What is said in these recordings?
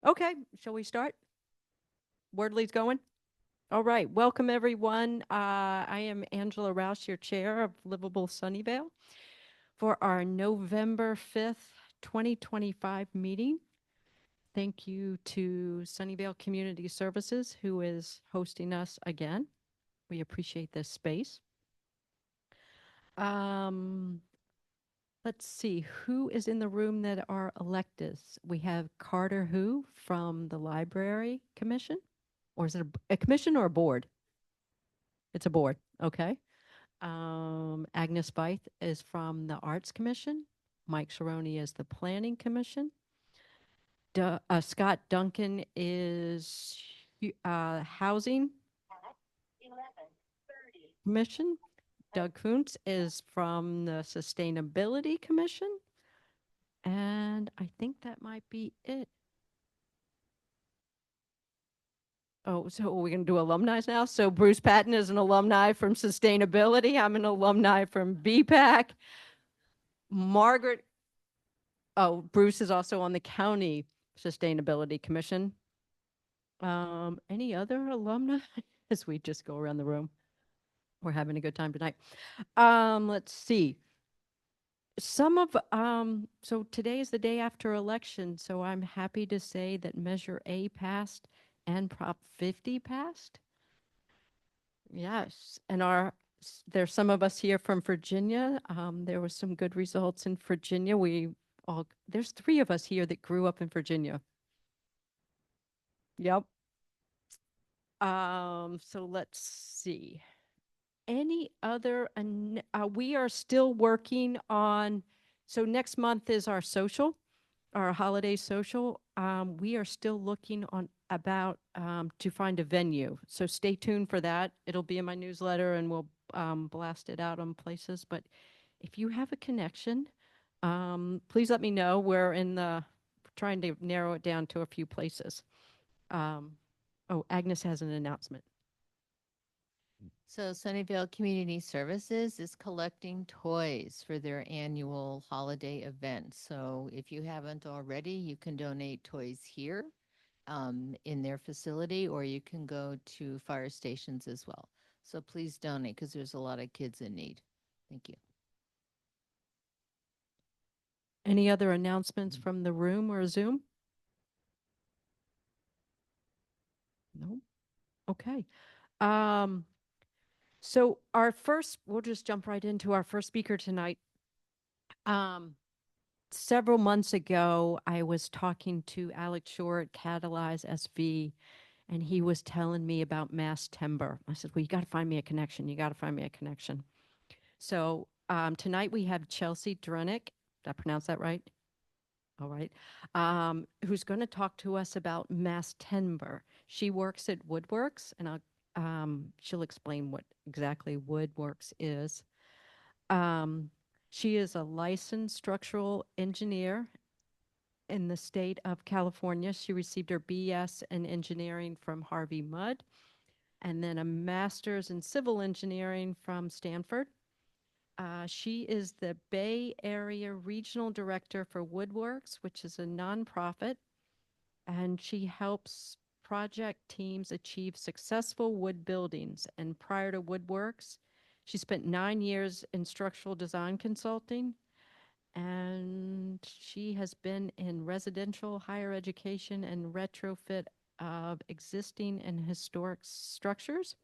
Okay, shall we start? Wordley's going? All right, welcome everyone. I am Angela Roush, your chair of Livable Sunnyvale, for our November 5th, 2025 meeting. Thank you to Sunnyvale Community Services, who is hosting us again. We appreciate this space. Let's see, who is in the room that are electeds? We have Carter Hu from the Library Commission. Or is it a commission or a board? It's a board, okay. Agnes Veith is from the Arts Commission. Mike Cerrone is the Planning Commission. Scott Duncan is Housing Commission. Doug Kuntz is from the Sustainability Commission. And I think that might be it. Oh, so we're going to do alumni now? So Bruce Patton is an alumni from Sustainability. I'm an alumni from BPAC. Margaret, Bruce is also on the County Sustainability Commission. Any other alumni? As we just go around the room. We're having a good time tonight. Let's see. So today is the day after election, so I'm happy to say that Measure A passed and Prop 50 passed. Yes, and there's some of us here from Virginia. There was some good results in Virginia. There's 3 of us here that grew up in Virginia. Yep. So let's see. Any other, we are still working on, so next month is our social, our holiday social. We are still looking on to find a venue. So stay tuned for that. It'll be in my newsletter and we'll blast it out on places. But if you have a connection, please let me know. We're trying to narrow it down to a few places. Agnes has an announcement. So Sunnyvale Community Services is collecting toys for their annual holiday event. So if you haven't already, you can donate toys here in their facility, or you can go to fire stations as well. So please donate because there's a lot of kids in need. Thank you. Any other announcements from the room or Zoom? No? Okay. So we'll just jump right into our first speaker tonight. Several months ago, I was talking to Alex Shore at Catalyze SV, and he was telling me about mass timber. I said, well, you got to find me a connection. You got to find me a connection. So tonight we have Chelsea Drenick. Did I pronounce that right? All right. Who's going to talk to us about mass timber. She works at Woodworks, and she'll explain what exactly Woodworks is. She is a licensed structural engineer in the state of California. She received her BS in engineering from Harvey Mudd, and then a master's in civil engineering from Stanford. She is the Bay Area Regional Director for Woodworks, which is a nonprofit, and she helps project teams achieve successful wood buildings. And prior to Woodworks, she spent 9 years in structural design consulting, and she has been in residential, higher education, and retrofit of existing and historic structures.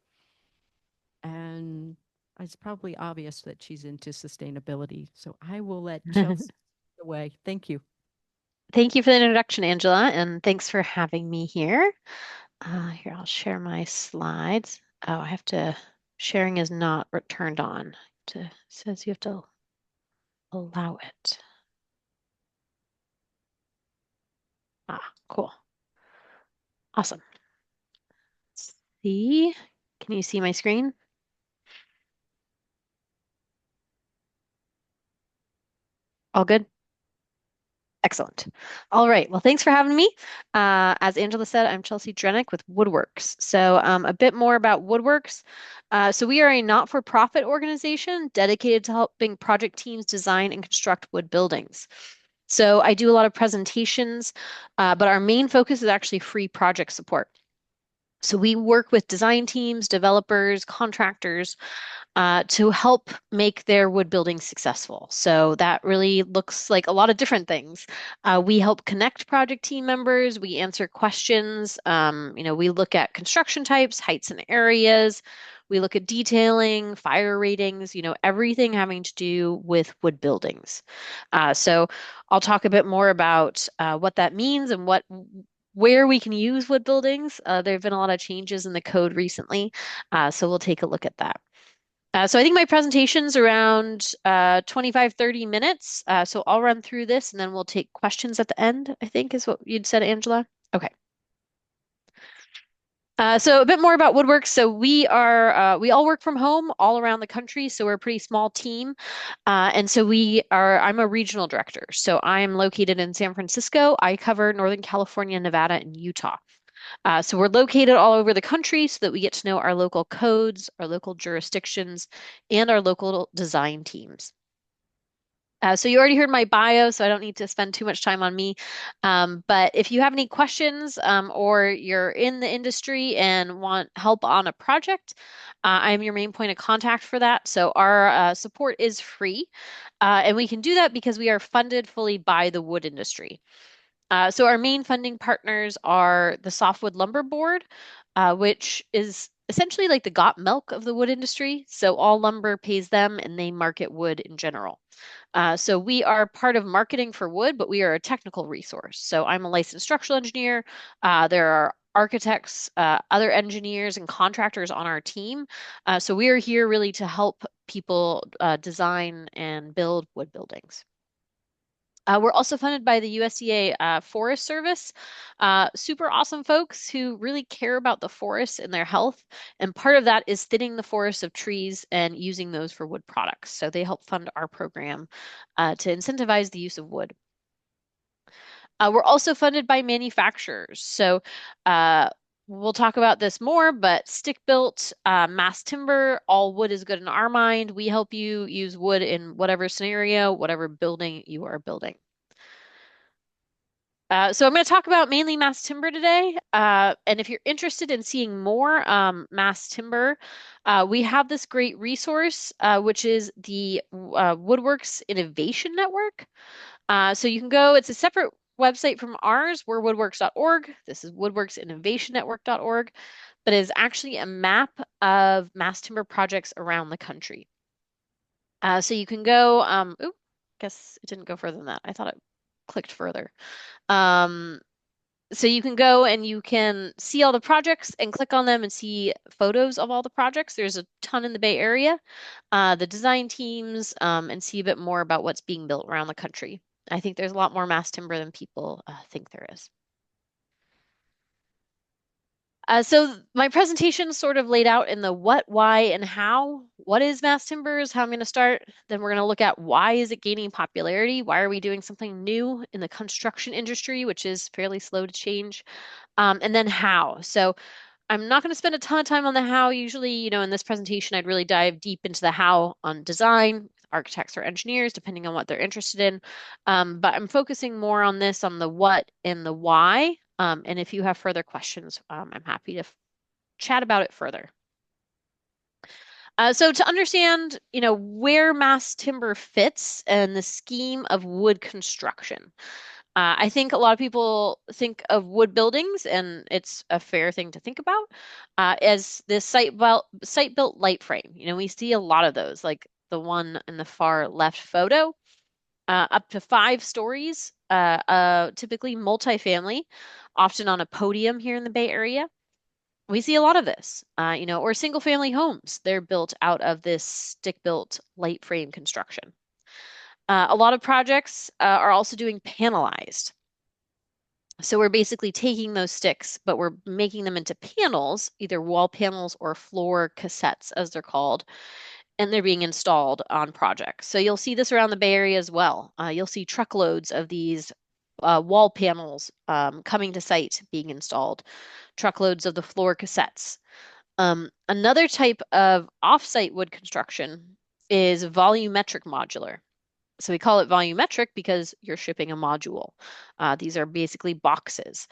And it's probably obvious that she's into sustainability. So I will let Chelsea away. Thank you. Thank you for the introduction, Angela, and thanks for having me here. Here, I'll share my slides. Oh, sharing is not turned on. It says you have to allow it. Cool. Awesome. Can you see my screen? All good? Excellent. All right. Well, thanks for having me. As Angela said, I'm Chelsea Drenick with Woodworks. So a bit more about Woodworks. So we are a not-for-profit organization dedicated to helping project teams design and construct wood buildings. So I do a lot of presentations, but our main focus is actually free project support. So we work with design teams, developers, contractors, to help make their wood building successful. So that really looks like a lot of different things. We help connect project team members. We answer questions. We look at construction types, heights and areas. We look at detailing, fire ratings, everything having to do with wood buildings. So I'll talk a bit more about what that means and where we can use wood buildings. There have been a lot of changes in the code recently, so we'll take a look at that. So I think my presentation's around 25, 30 minutes. So I'll run through this and then we'll take questions at the end, I think is what you'd said, Angela. Okay. So a bit more about Woodworks. So we all work from home all around the country. So we're a pretty small team. And so I'm a regional director. So I'm located in San Francisco. I cover Northern California, Nevada, and Utah. So we're located all over the country so that we get to know our local codes, our local jurisdictions, and our local design teams. So you already heard my bio, so I don't need to spend too much time on me. But if you have any questions or you're in the industry and want help on a project, I'm your main point of contact for that. So our support is free, and we can do that because we are funded fully by the wood industry. So our main funding partners are the Softwood Lumber Board, which is essentially like the got milk of the wood industry. So all lumber pays them and they market wood in general. So we are part of marketing for wood, but we are a technical resource. So I'm a licensed structural engineer. There are architects, other engineers, and contractors on our team. So we are here really to help people design and build wood buildings. We're also funded by the USDA Forest Service. Super awesome folks who really care about the forests and their health. And part of that is thinning the forests of trees and using those for wood products. So they help fund our program to incentivize the use of wood. We're also funded by manufacturers. So we'll talk about this more, but stick-built, mass timber, all wood is good in our mind. We help you use wood in whatever scenario, whatever building you are building. So I'm going to talk about mainly mass timber today. And if you're interested in seeing more mass timber, we have this great resource, which is the Woodworks Innovation Network. So you can go, it's a separate website from ours. We're woodworks.org. This is woodworksinnovationnetwork.org, but it is actually a map of mass timber projects around the country. So you can go, guess it didn't go further than that. I thought it clicked further. Um, so you can go and you can see all the projects and click on them and see photos of all the projects. There's a ton in the Bay Area, the design teams, and see a bit more about what's being built around the country. I think there's a lot more mass timber than people think there is. So my presentation is sort of laid out in the what, why, and how. What is mass timbers? How I'm going to start. Then we're going to look at why is it gaining popularity? Why are we doing something new in the construction industry, which is fairly slow to change? And then how. So I'm not going to spend a ton of time on the how. Usually, in this presentation, I'd really dive deep into the how on design, architects or engineers, depending on what they're interested in. But I'm focusing more on this, on the what and the why. And if you have further questions, I'm happy to chat about it further. So to understand, where mass timber fits and the scheme of wood construction. I think a lot of people think of wood buildings, and it's a fair thing to think about, as this site-built light frame. We see a lot of those, like the one in the far left photo, up to 5 stories, typically multifamily, often on a podium here in the Bay Area. We see a lot of this, or single-family homes. They're built out of this stick-built light frame construction. A lot of projects are also doing panelized. So we're basically taking those sticks, but we're making them into panels, either wall panels or floor cassettes, as they're called, and they're being installed on projects. So you'll see this around the Bay Area as well. You'll see truckloads of these wall panels coming to site being installed, truckloads of the floor cassettes. Another type of offsite wood construction is volumetric modular. So we call it volumetric because you're shipping a module. These are basically boxes.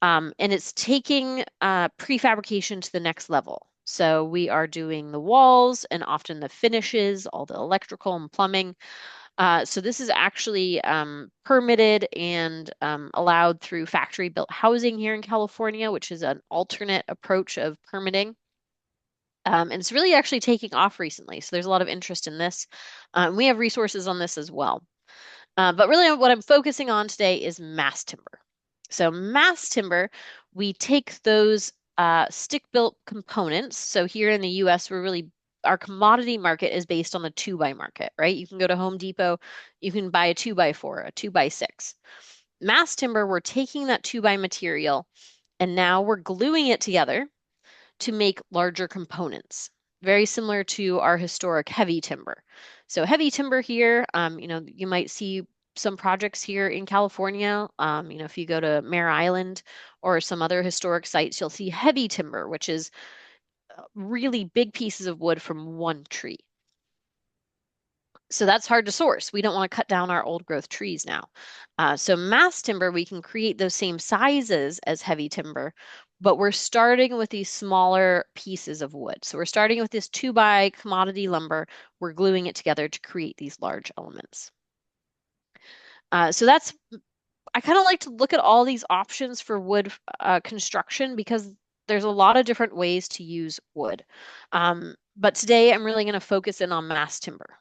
And it's taking prefabrication to the next level. So we are doing the walls and often the finishes, all the electrical and plumbing. So this is actually permitted and allowed through factory-built housing here in California, which is an alternate approach of permitting. And it's really actually taking off recently. So there's a lot of interest in this. We have resources on this as well. But really what I'm focusing on today is mass timber. So mass timber, we take those stick-built components. So here in the US, our commodity market is based on the 2x market, right? You can go to Home Depot, you can buy a 2x4, a 2x6. Mass timber, we're taking that 2x material and now we're gluing it together to make larger components, very similar to our historic heavy timber. So heavy timber here, you might see some projects here in California. If you go to Mare Island or some other historic sites, you'll see heavy timber, which is really big pieces of wood from one tree. So that's hard to source. We don't want to cut down our old growth trees now. So mass timber, we can create those same sizes as heavy timber, but we're starting with these smaller pieces of wood. So we're starting with this 2x commodity lumber. We're gluing it together to create these large elements. I kind of like to look at all these options for wood construction because there's a lot of different ways to use wood. But today I'm really going to focus in on mass timber.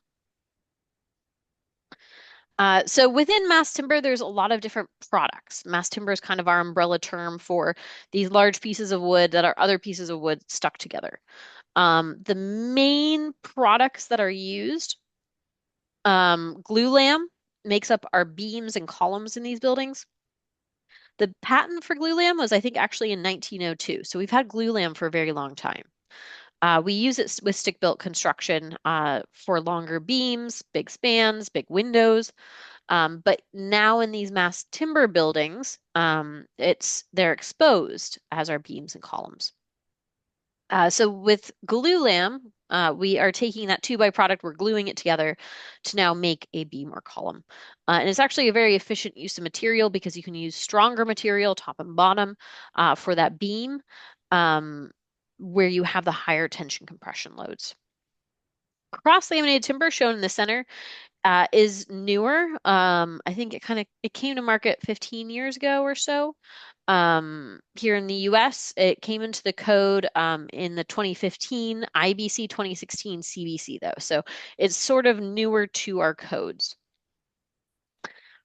So within mass timber, there's a lot of different products. Mass timber is kind of our umbrella term for these large pieces of wood that are other pieces of wood stuck together. The main products that are used, glulam makes up our beams and columns in these buildings. The patent for glulam was, I think, actually in 1902. So we've had glulam for a very long time. We use it with stick-built construction for longer beams, big spans, big windows. But now in these mass timber buildings, they're exposed as our beams and columns. So with glulam, we are taking that 2x product, we're gluing it together to now make a beam or column. And it's actually a very efficient use of material because you can use stronger material, top and bottom, for that beam, where you have the higher tension compression loads. Cross-laminated timber shown in the center is newer. I think it came to market 15 years ago or so. Here in the US, it came into the code in the 2015 IBC 2016 CBC though. So it's sort of newer to our codes.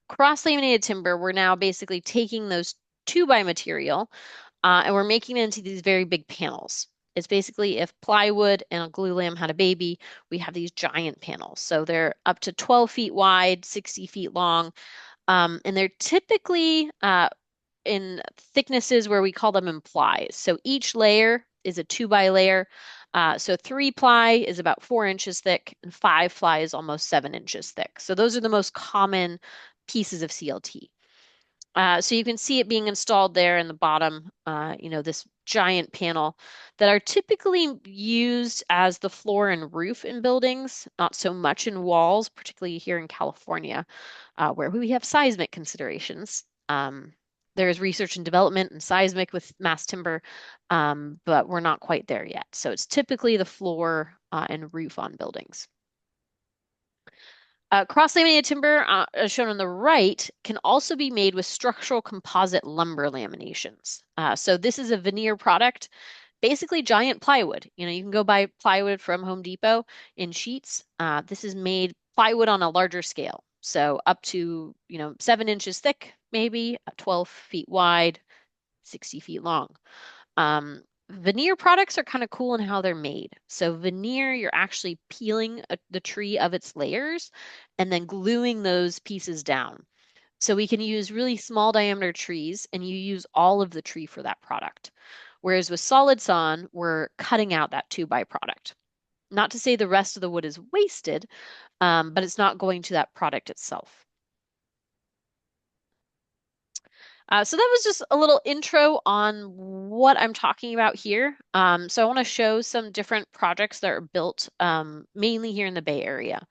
Cross-laminated timber, we're now basically taking those 2x material and we're making it into these very big panels. It's basically if plywood and a glulam had a baby, we have these giant panels. So they're up to 12 feet wide, 60 feet long, and they're typically in thicknesses where we call them implies. So each layer is a 2x layer. So 3-ply is about 4 inches thick, and 5-ply is almost 7 inches thick. So those are the most common pieces of CLT. So you can see it being installed there in the bottom, this giant panel that are typically used as the floor and roof in buildings, not so much in walls, particularly here in California, where we have seismic considerations. There is research and development and seismic with mass timber, but we're not quite there yet. So it's typically the floor and roof on buildings. Cross-laminated timber, as shown on the right, can also be made with structural composite lumber laminations. So this is a veneer product, basically giant plywood. You can go buy plywood from Home Depot in sheets. This is made plywood on a larger scale. So up to, 7 inches thick, maybe 12 feet wide, 60 feet long. Veneer products are kind of cool in how they're made. So veneer, you're actually peeling the tree of its layers and then gluing those pieces down. So we can use really small diameter trees and you use all of the tree for that product. Whereas with solid sawn, we're cutting out that 2x product. Not to say the rest of the wood is wasted, but it's not going to that product itself. So that was just a little intro on what I'm talking about here. So I want to show some different projects that are built mainly here in the Bay Area.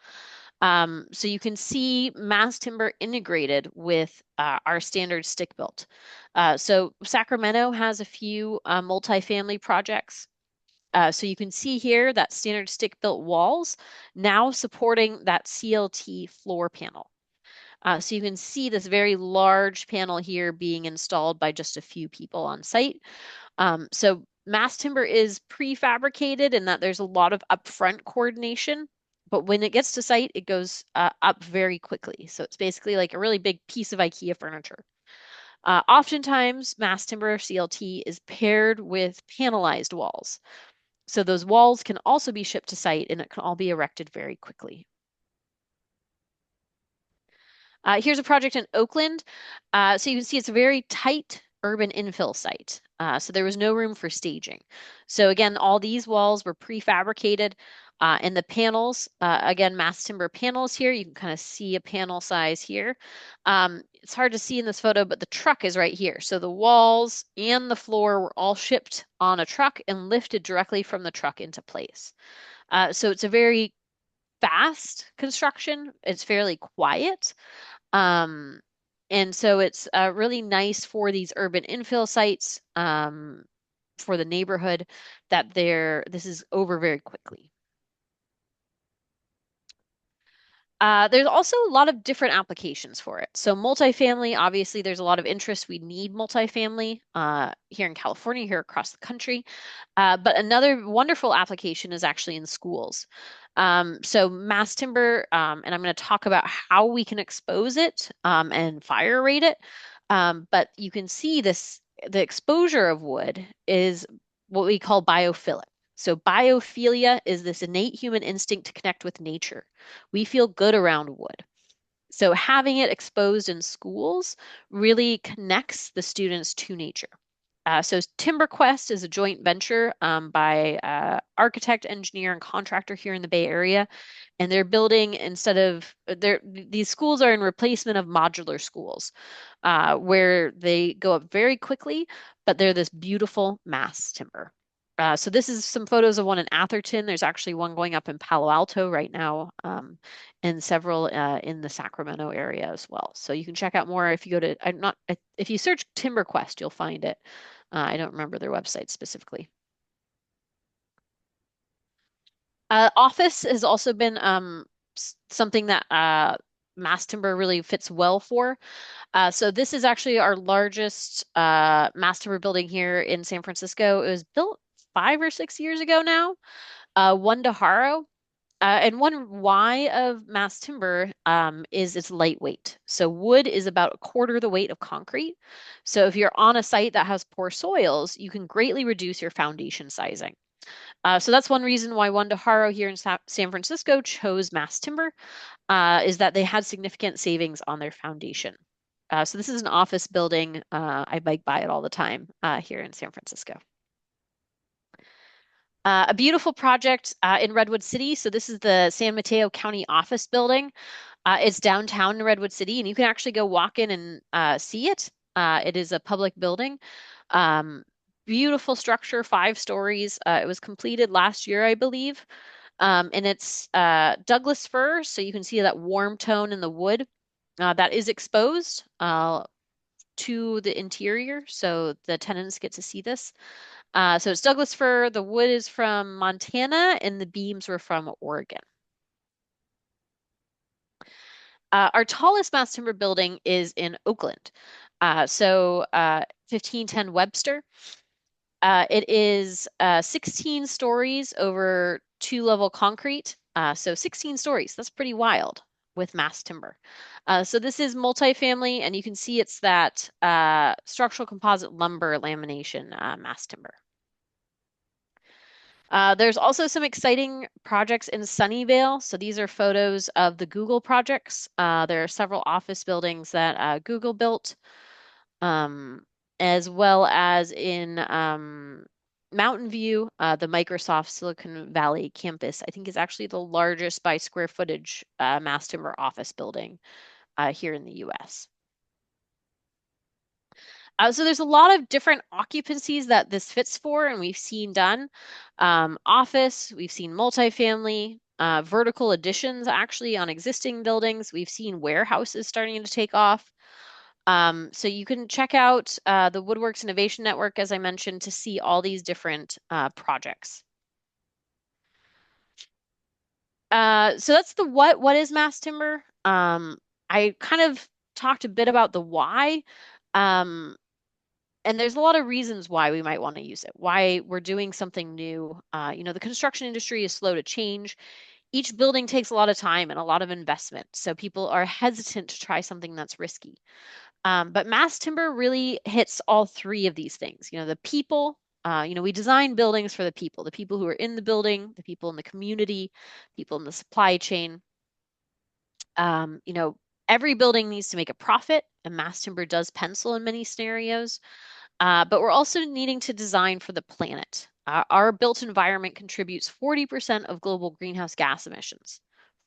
So you can see mass timber integrated with our standard stick built. So Sacramento has a few multifamily projects. So you can see here that standard stick built walls now supporting that CLT floor panel. So you can see this very large panel here being installed by just a few people on site. So mass timber is prefabricated in that there's a lot of upfront coordination, but when it gets to site, it goes up very quickly. So it's basically like a really big piece of IKEA furniture. Oftentimes, mass timber CLT is paired with panelized walls. So those walls can also be shipped to site and it can all be erected very quickly. Here's a project in Oakland. So you can see it's a very tight urban infill site. So there was no room for staging. So again, all these walls were prefabricated and the panels, again, mass timber panels here. You can kind of see a panel size here. It's hard to see in this photo, but the truck is right here. So the walls and the floor were all shipped on a truck and lifted directly from the truck into place. So it's a very fast construction. It's fairly quiet. Um, and so it's really nice for these urban infill sites, for the neighborhood that this is over very quickly. There's also a lot of different applications for it. So multifamily, obviously, there's a lot of interest. We need multifamily here in California, here across the country. But another wonderful application is actually in schools. So mass timber, and I'm going to talk about how we can expose it and fire rate it. But you can see the exposure of wood is what we call biophilic. So biophilia is this innate human instinct to connect with nature. We feel good around wood. So having it exposed in schools really connects the students to nature. So TimberQuest is a joint venture by architect, engineer, and contractor here in the Bay Area. And they're building these schools are in replacement of modular schools where they go up very quickly, but they're this beautiful mass timber. So this is some photos of one in Atherton. There's actually one going up in Palo Alto right now, and several in the Sacramento area as well. So you can check out more if you go to, if you search TimberQuest, you'll find it. I don't remember their website specifically. Office has also been something that mass timber really fits well for. So this is actually our largest mass timber building here in San Francisco. It was built 5 or 6 years ago now. One Daharo. And one why of mass timber is it's lightweight. So wood is about a quarter the weight of concrete. So if you're on a site that has poor soils, you can greatly reduce your foundation sizing. So that's one reason why One Daharo here in San Francisco chose mass timber, is that they had significant savings on their foundation. So this is an office building. I bike by it all the time here in San Francisco. A beautiful project in Redwood City. So this is the San Mateo County office building. It's downtown in Redwood City, and you can actually go walk in and see it. It is a public building. Beautiful structure, 5 stories. It was completed last year, I believe. And it's Douglas fir, so you can see that warm tone in the wood that is exposed to the interior, so the tenants get to see this. So it's Douglas fir. The wood is from Montana, and the beams were from Oregon. Our tallest mass timber building is in Oakland. 1510 Webster. It is 16 stories over 2-level concrete. So 16 stories, that's pretty wild with mass timber. So this is multifamily, and you can see it's that structural composite lumber lamination mass timber. There's also some exciting projects in Sunnyvale. So these are photos of the Google projects. There are several office buildings that Google built, as well as in Mountain View, the Microsoft Silicon Valley campus, I think is actually the largest by square footage mass timber office building here in the US. So there's a lot of different occupancies that this fits for, and we've seen done. Office, we've seen multifamily, vertical additions actually on existing buildings. We've seen warehouses starting to take off. So you can check out the Woodworks Innovation Network, as I mentioned, to see all these different projects. So that's the what. What is mass timber? I kind of talked a bit about the why. Um, and there's a lot of reasons why we might want to use it, why we're doing something new. The construction industry is slow to change. Each building takes a lot of time and a lot of investment. So people are hesitant to try something that's risky. But mass timber really hits all three of these things. The people, we design buildings for the people who are in the building, the people in the community, people in the supply chain. Um, you know, every building needs to make a profit, and mass timber does pencil in many scenarios. But we're also needing to design for the planet. Our built environment contributes 40% of global greenhouse gas emissions.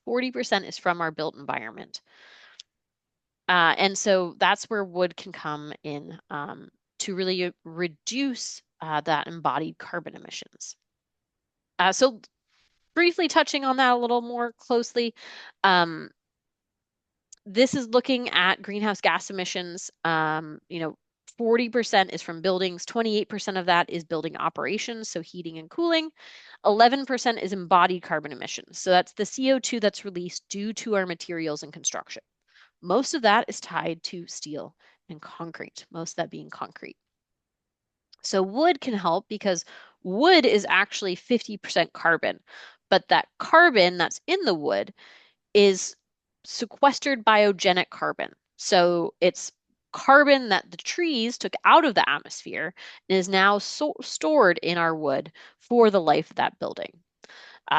40% is from our built environment. And so that's where wood can come in to really reduce that embodied carbon emissions. So briefly touching on that a little more closely, this is looking at greenhouse gas emissions. 40% is from buildings, 28% of that is building operations, so heating and cooling. 11% is embodied carbon emissions. So that's the CO2 that's released due to our materials and construction. Most of that is tied to steel and concrete, most of that being concrete. So wood can help because wood is actually 50% carbon, but that carbon that's in the wood is sequestered biogenic carbon. So it's carbon that the trees took out of the atmosphere and is now stored in our wood for the life of that building.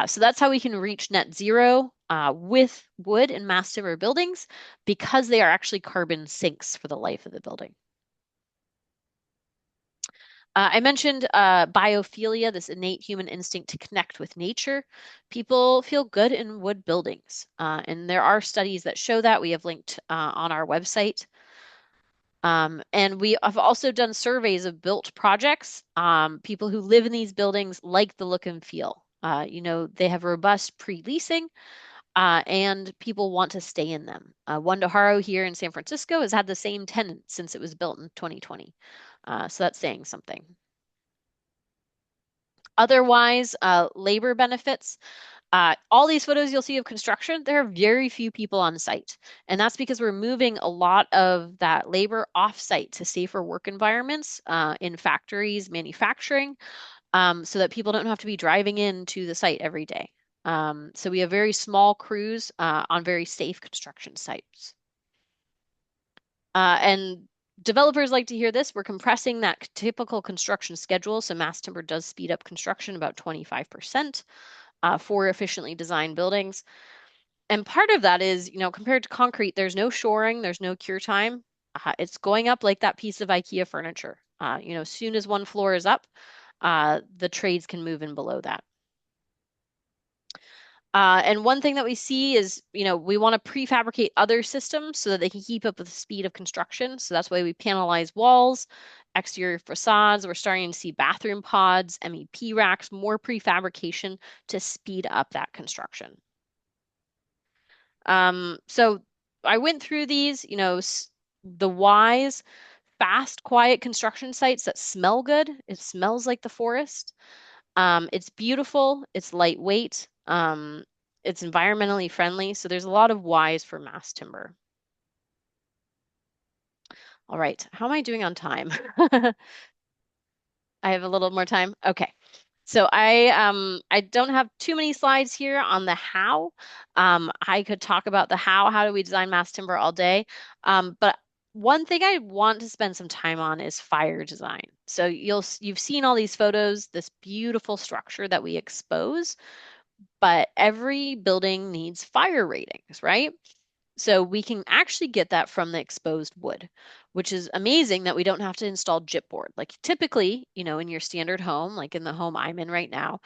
So that's how we can reach net zero with wood and mass timber buildings because they are actually carbon sinks for the life of the building. I mentioned biophilia, this innate human instinct to connect with nature. People feel good in wood buildings, and there are studies that show that. We have linked on our website. And we have also done surveys of built projects. People who live in these buildings like the look and feel. They have robust pre-leasing, and people want to stay in them. Wandaharo here in San Francisco has had the same tenant since it was built in 2020. So that's saying something. Otherwise, labor benefits. All these photos you'll see of construction, there are very few people on site. And that's because we're moving a lot of that labor off-site to safer work environments in factories, manufacturing, so that people don't have to be driving into the site every day. So we have very small crews on very safe construction sites. And developers like to hear this. We're compressing that typical construction schedule. So mass timber does speed up construction about 25% for efficiently designed buildings. And part of that is, compared to concrete, there's no shoring, there's no cure time. It's going up like that piece of IKEA furniture. As soon as one floor is up, the trades can move in below that. And one thing that we see is, we want to prefabricate other systems so that they can keep up with the speed of construction. So that's why we panelize walls, exterior facades. We're starting to see bathroom pods, MEP racks, more prefabrication to speed up that construction. So I went through these, the whys, fast, quiet construction sites that smell good. It smells like the forest. It's beautiful, it's lightweight, it's environmentally friendly. So there's a lot of whys for mass timber. All right, how am I doing on time? I have a little more time. Okay. So I don't have too many slides here on the how. I could talk about the how do we design mass timber all day. But one thing I want to spend some time on is fire design. So you've seen all these photos, this beautiful structure that we expose, but every building needs fire ratings, right? So we can actually get that from the exposed wood, which is amazing that we don't have to install gypboard. Like typically, in your standard home, like in the home I'm in right now,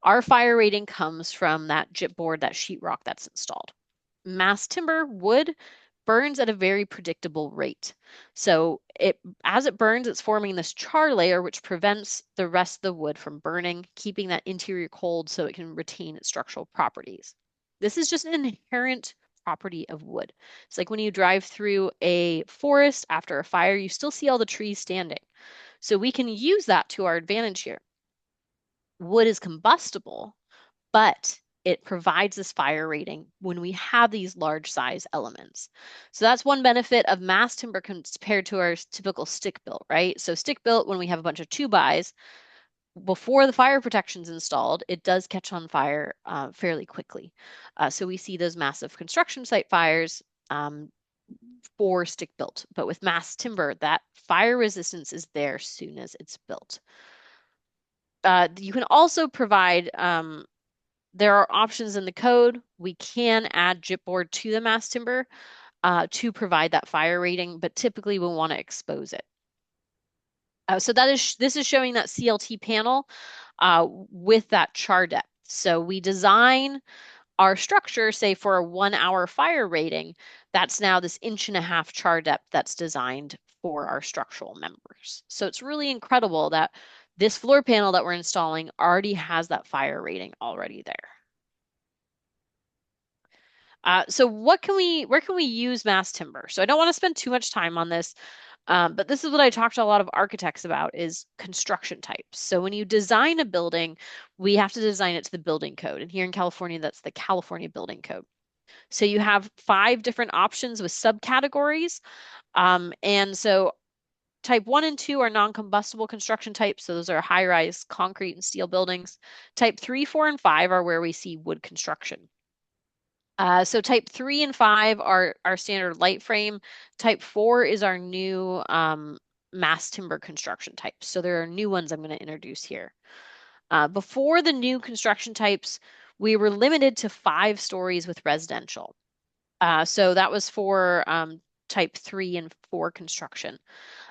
our fire rating comes from that gypboard, that sheetrock that's installed. Mass timber wood burns at a very predictable rate. So as it burns, it's forming this char layer, which prevents the rest of the wood from burning, keeping that interior cold so it can retain its structural properties. This is just an inherent property of wood. It's like when you drive through a forest after a fire, you still see all the trees standing. So we can use that to our advantage here. Wood is combustible, but it provides this fire rating when we have these large size elements. So that's one benefit of mass timber compared to our typical stick built, right? So stick built, when we have a bunch of 2x, before the fire protection's installed, it does catch on fire fairly quickly. So we see those massive construction site fires for stick built. But with mass timber, that fire resistance is there soon as it's built. You can also provide there are options in the code. We can add gypboard to the mass timber to provide that fire rating, but typically we'll want to expose it. So this is showing that CLT panel with that char depth. So we design our structure, say for a 1 hour fire rating, that's now this 1.5-inch char depth that's designed for our structural members. So it's really incredible that this floor panel that we're installing already has that fire rating already there. So where can we use mass timber? So I don't want to spend too much time on this, but this is what I talked to a lot of architects about is construction types. So when you design a building, we have to design it to the building code. And here in California, that's the California Building Code. So you have 5 different options with subcategories. And so type 1 and 2 are non-combustible construction types. So those are high-rise concrete and steel buildings. Type 3, 4, and 5 are where we see wood construction. So type 3 and 5 are our standard light frame. Type 4 is our new mass timber construction types. So there are new ones I'm going to introduce here. Before the new construction types, we were limited to 5 stories with residential. So that was for type 3 and 4 construction.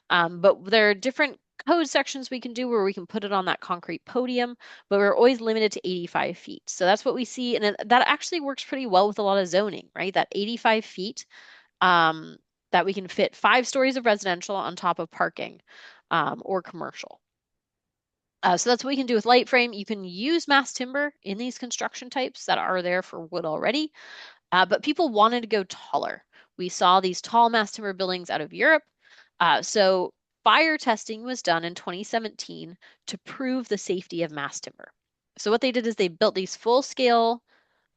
But there are different code sections we can do where we can put it on that concrete podium, but we're always limited to 85 feet. So that's what we see. And that actually works pretty well with a lot of zoning, right? That 85 feet that we can fit 5 stories of residential on top of parking or commercial. So that's what we can do with light frame. You can use mass timber in these construction types that are there for wood already, but people wanted to go taller. We saw these tall mass timber buildings out of Europe. So fire testing was done in 2017 to prove the safety of mass timber. So what they did is they built these full-scale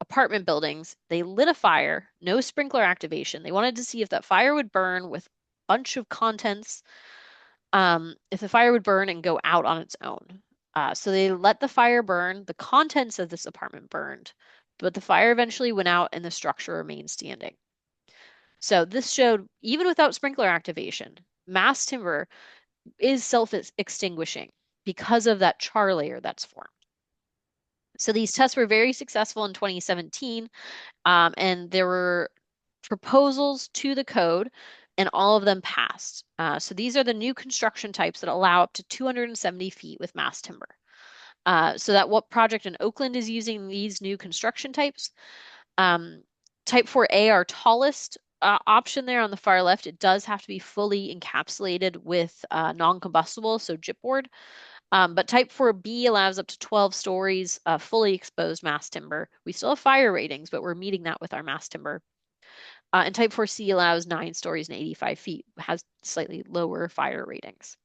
apartment buildings. They lit a fire, no sprinkler activation. They wanted to see if that fire would burn with a bunch of contents, if the fire would burn and go out on its own. So they let the fire burn. The contents of this apartment burned, but the fire eventually went out and the structure remained standing. So this showed even without sprinkler activation, mass timber is self-extinguishing because of that char layer that's formed. So these tests were very successful in 2017, and there were proposals to the code, and all of them passed. So these are the new construction types that allow up to 270 feet with mass timber. So that what project in Oakland is using these new construction types. Type 4A, our tallest option there on the far left, it does have to be fully encapsulated with non-combustible, so gypboard. But type 4B allows up to 12 stories fully exposed mass timber. We still have fire ratings, but we're meeting that with our mass timber. And type 4C allows 9 stories and 85 feet, has slightly lower fire ratings.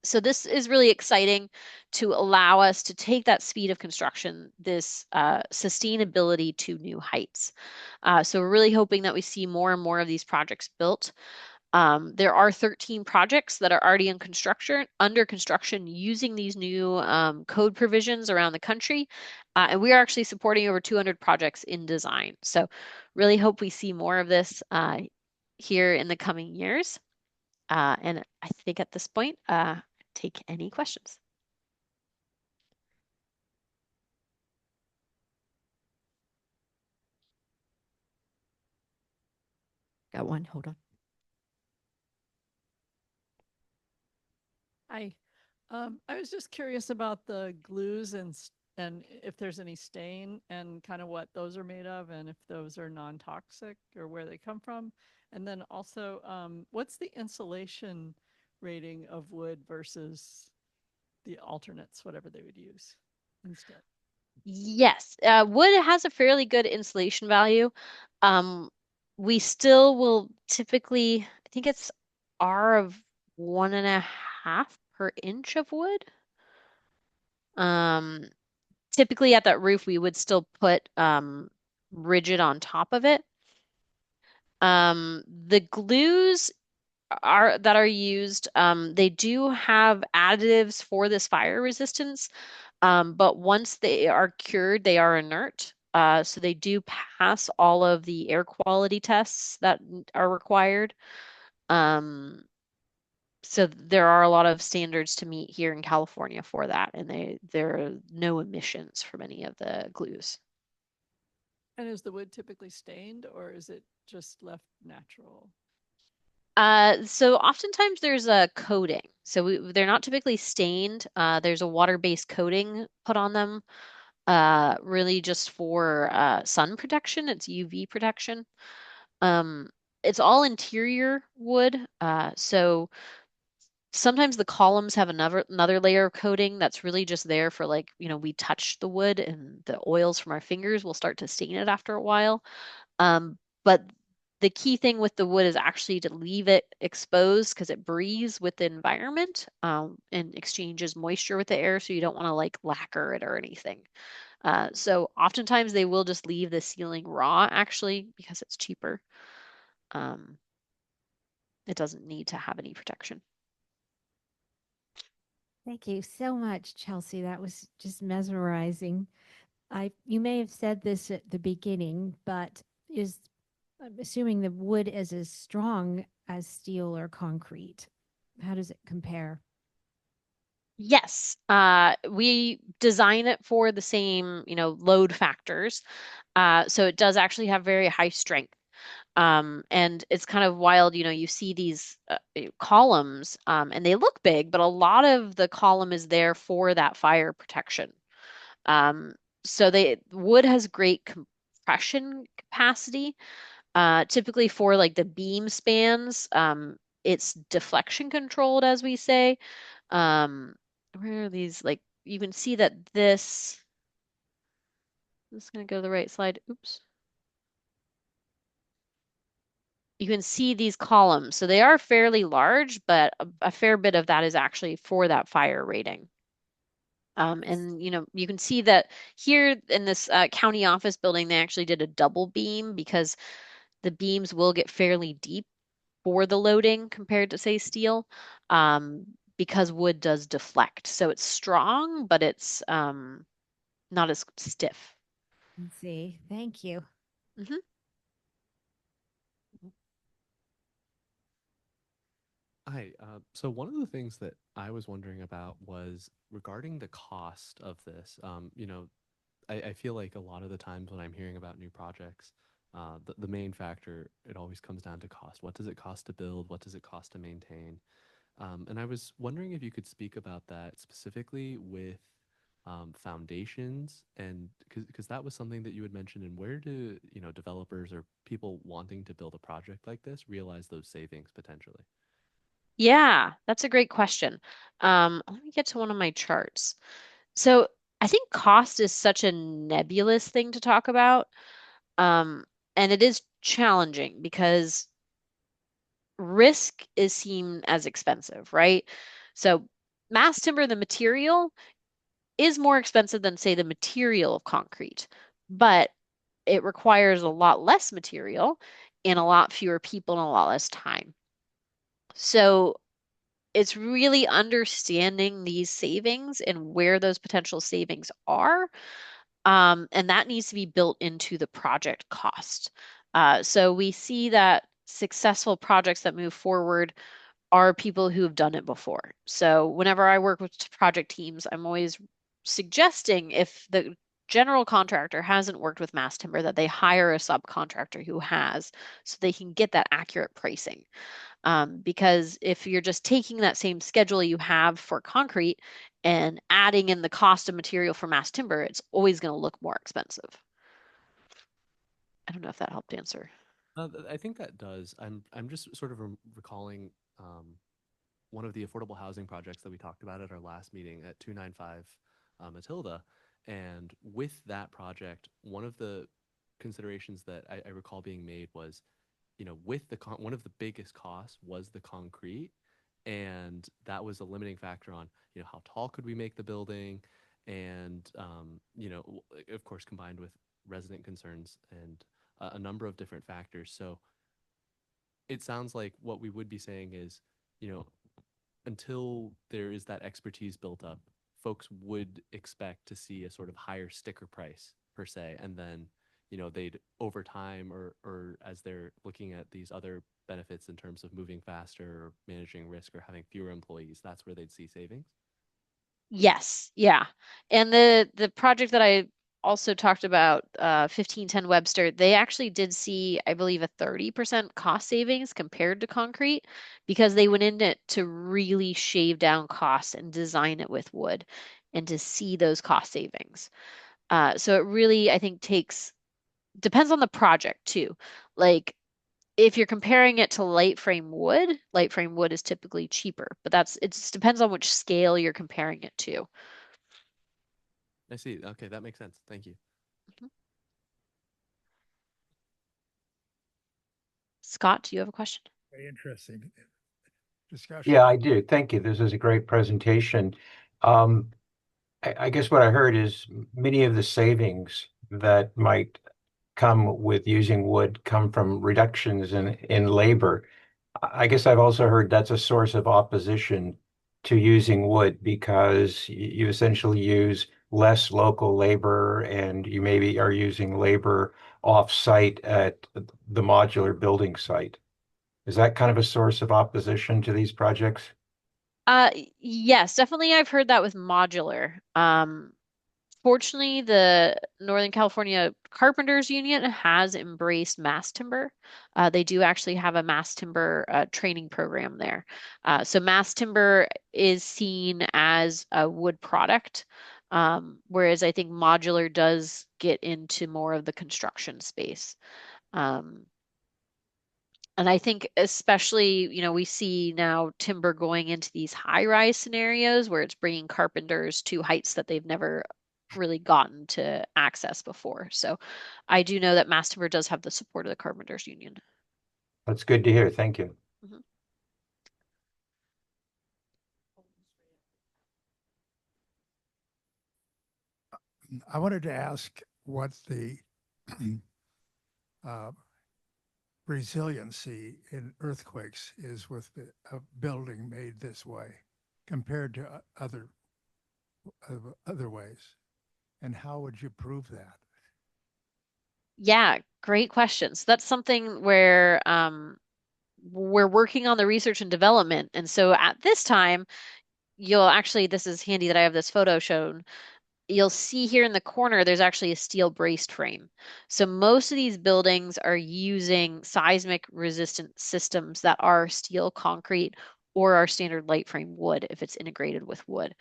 So this is really exciting to allow us to take that speed of construction, this sustainability to new heights. So we're really hoping that we see more and more of these projects built. There are 13 projects that are already under construction using these new code provisions around the country. And we are actually supporting over 200 projects in design. So really hope we see more of this here in the coming years. And I think at this point, take any questions. Got one. Hold on. Hi. I was just curious about the glues and and if there's any stain and kind of what those are made of and if those are non-toxic or where they come from. And then also, what's the insulation rating of wood versus the alternates, whatever they would use instead? Yes, wood has a fairly good insulation value. Um, we still will typically, I think it's R of 1.5 per inch of wood. Um, Typically at that roof, we would still put rigid on top of it. The glues that are used, they do have additives for this fire resistance, but once they are cured, they are inert. So they do pass all of the air quality tests that are required. Um, so there are a lot of standards to meet here in California for that, and there are no emissions from any of the glues. And is the wood typically stained or is it just left natural? So oftentimes there's a coating. So they're not typically stained. There's a water-based coating put on them, really just for sun protection. It's UV protection. Um, it's all interior wood. So sometimes the columns have another layer of coating that's really just there for like, we touch the wood and the oils from our fingers will start to stain it after a while. But the key thing with the wood is actually to leave it exposed because it breathes with the environment, and exchanges moisture with the air. So you don't want to like lacquer it or anything. So oftentimes they will just leave the ceiling raw actually because it's cheaper. Um, it doesn't need to have any protection. Thank you so much, Chelsea. That was just mesmerizing. You may have said this at the beginning, but I'm assuming the wood is as strong as steel or concrete. How does it compare? Yes, we design it for the same, load factors. So it does actually have very high strength. And it's kind of wild, you see these columns, and they look big, but a lot of the column is there for that fire protection. Um, so wood has great compression capacity. Typically for like the beam spans, it's deflection controlled, as we say. Um, where are these? Like you can see that this is going to go to the right slide. Oops. You can see these columns. So they are fairly large, but a fair bit of that is actually for that fire rating. And you can see that here in this county office building, they actually did a double beam because the beams will get fairly deep for the loading compared to say steel, because wood does deflect. So it's strong, but it's not as stiff. Let's see. Thank you. Mhm. Hi. So one of the things that I was wondering about was regarding the cost of this. I feel like a lot of the times when I'm hearing about new projects, the main factor, it always comes down to cost. What does it cost to build? What does it cost to maintain? And I was wondering if you could speak about that specifically with foundations, and because that was something that you had mentioned. And where do developers or people wanting to build a project like this realize those savings potentially? Yeah, that's a great question. Let me get to one of my charts. So I think cost is such a nebulous thing to talk about. Um, and it is challenging because risk is seen as expensive, right? So mass timber, the material, is more expensive than, say, the material of concrete, but it requires a lot less material and a lot fewer people and a lot less time. So it's really understanding these savings and where those potential savings are. And that needs to be built into the project cost. So we see that successful projects that move forward are people who have done it before. So whenever I work with project teams, I'm always suggesting if the general contractor hasn't worked with mass timber, that they hire a subcontractor who has, so they can get that accurate pricing. Because if you're just taking that same schedule you have for concrete and adding in the cost of material for mass timber, it's always going to look more expensive. I don't know if that helped answer. I think that does. I'm just sort of recalling one of the affordable housing projects that we talked about at our last meeting at 295 Matilda. And with that project, one of the considerations that I recall being made was, with one of the biggest costs was the concrete. And that was a limiting factor on, how tall could we make the building? And, of course, combined with resident concerns and a number of different factors. So it sounds like what we would be saying is, you know, until there is that expertise built up, folks would expect to see a sort of higher sticker price per se, and then they'd over time or as they're looking at these other benefits in terms of moving faster or managing risk or having fewer employees, that's where they'd see savings. Yes, yeah. And the project that I also talked about, 1510 Webster, they actually did see, I believe, a 30% cost savings compared to concrete because they went in it to really shave down costs and design it with wood and to see those cost savings. So it really, I think, depends on the project too. Like if you're comparing it to light frame wood is typically cheaper, but it just depends on which scale you're comparing it to. I see. Okay, that makes sense. Thank you. Mhm. Scott, do you have a question? Very interesting discussion. Yeah, I do. Thank you. This is a great presentation. Um, I guess what I heard is many of the savings that might come with using wood come from reductions in labor. I guess I've also heard that's a source of opposition to using wood because you essentially use less local labor and you maybe are using labor off-site at the modular building site. Is that kind of a source of opposition to these projects? Yes, definitely I've heard that with modular. Fortunately, the Northern California Carpenters Union has embraced mass timber. They do actually have a mass timber training program there. So mass timber is seen as a wood product, whereas I think modular does get into more of the construction space. Um, and I think especially, we see now timber going into these high-rise scenarios where it's bringing carpenters to heights that they've never really gotten to access before. So I do know that mass timber does have the support of the Carpenters Union. That's good to hear. Thank you. Mhm. I wanted to ask what the uh, resiliency in earthquakes is with a building made this way compared to other ways, and how would you prove that? Yeah, great questions. That's something where we're working on the research and development. And so at this time, this is handy that I have this photo shown. You'll see here in the corner, there's actually a steel braced frame. So most of these buildings are using seismic resistant systems that are steel concrete or our standard light frame wood if it's integrated with wood.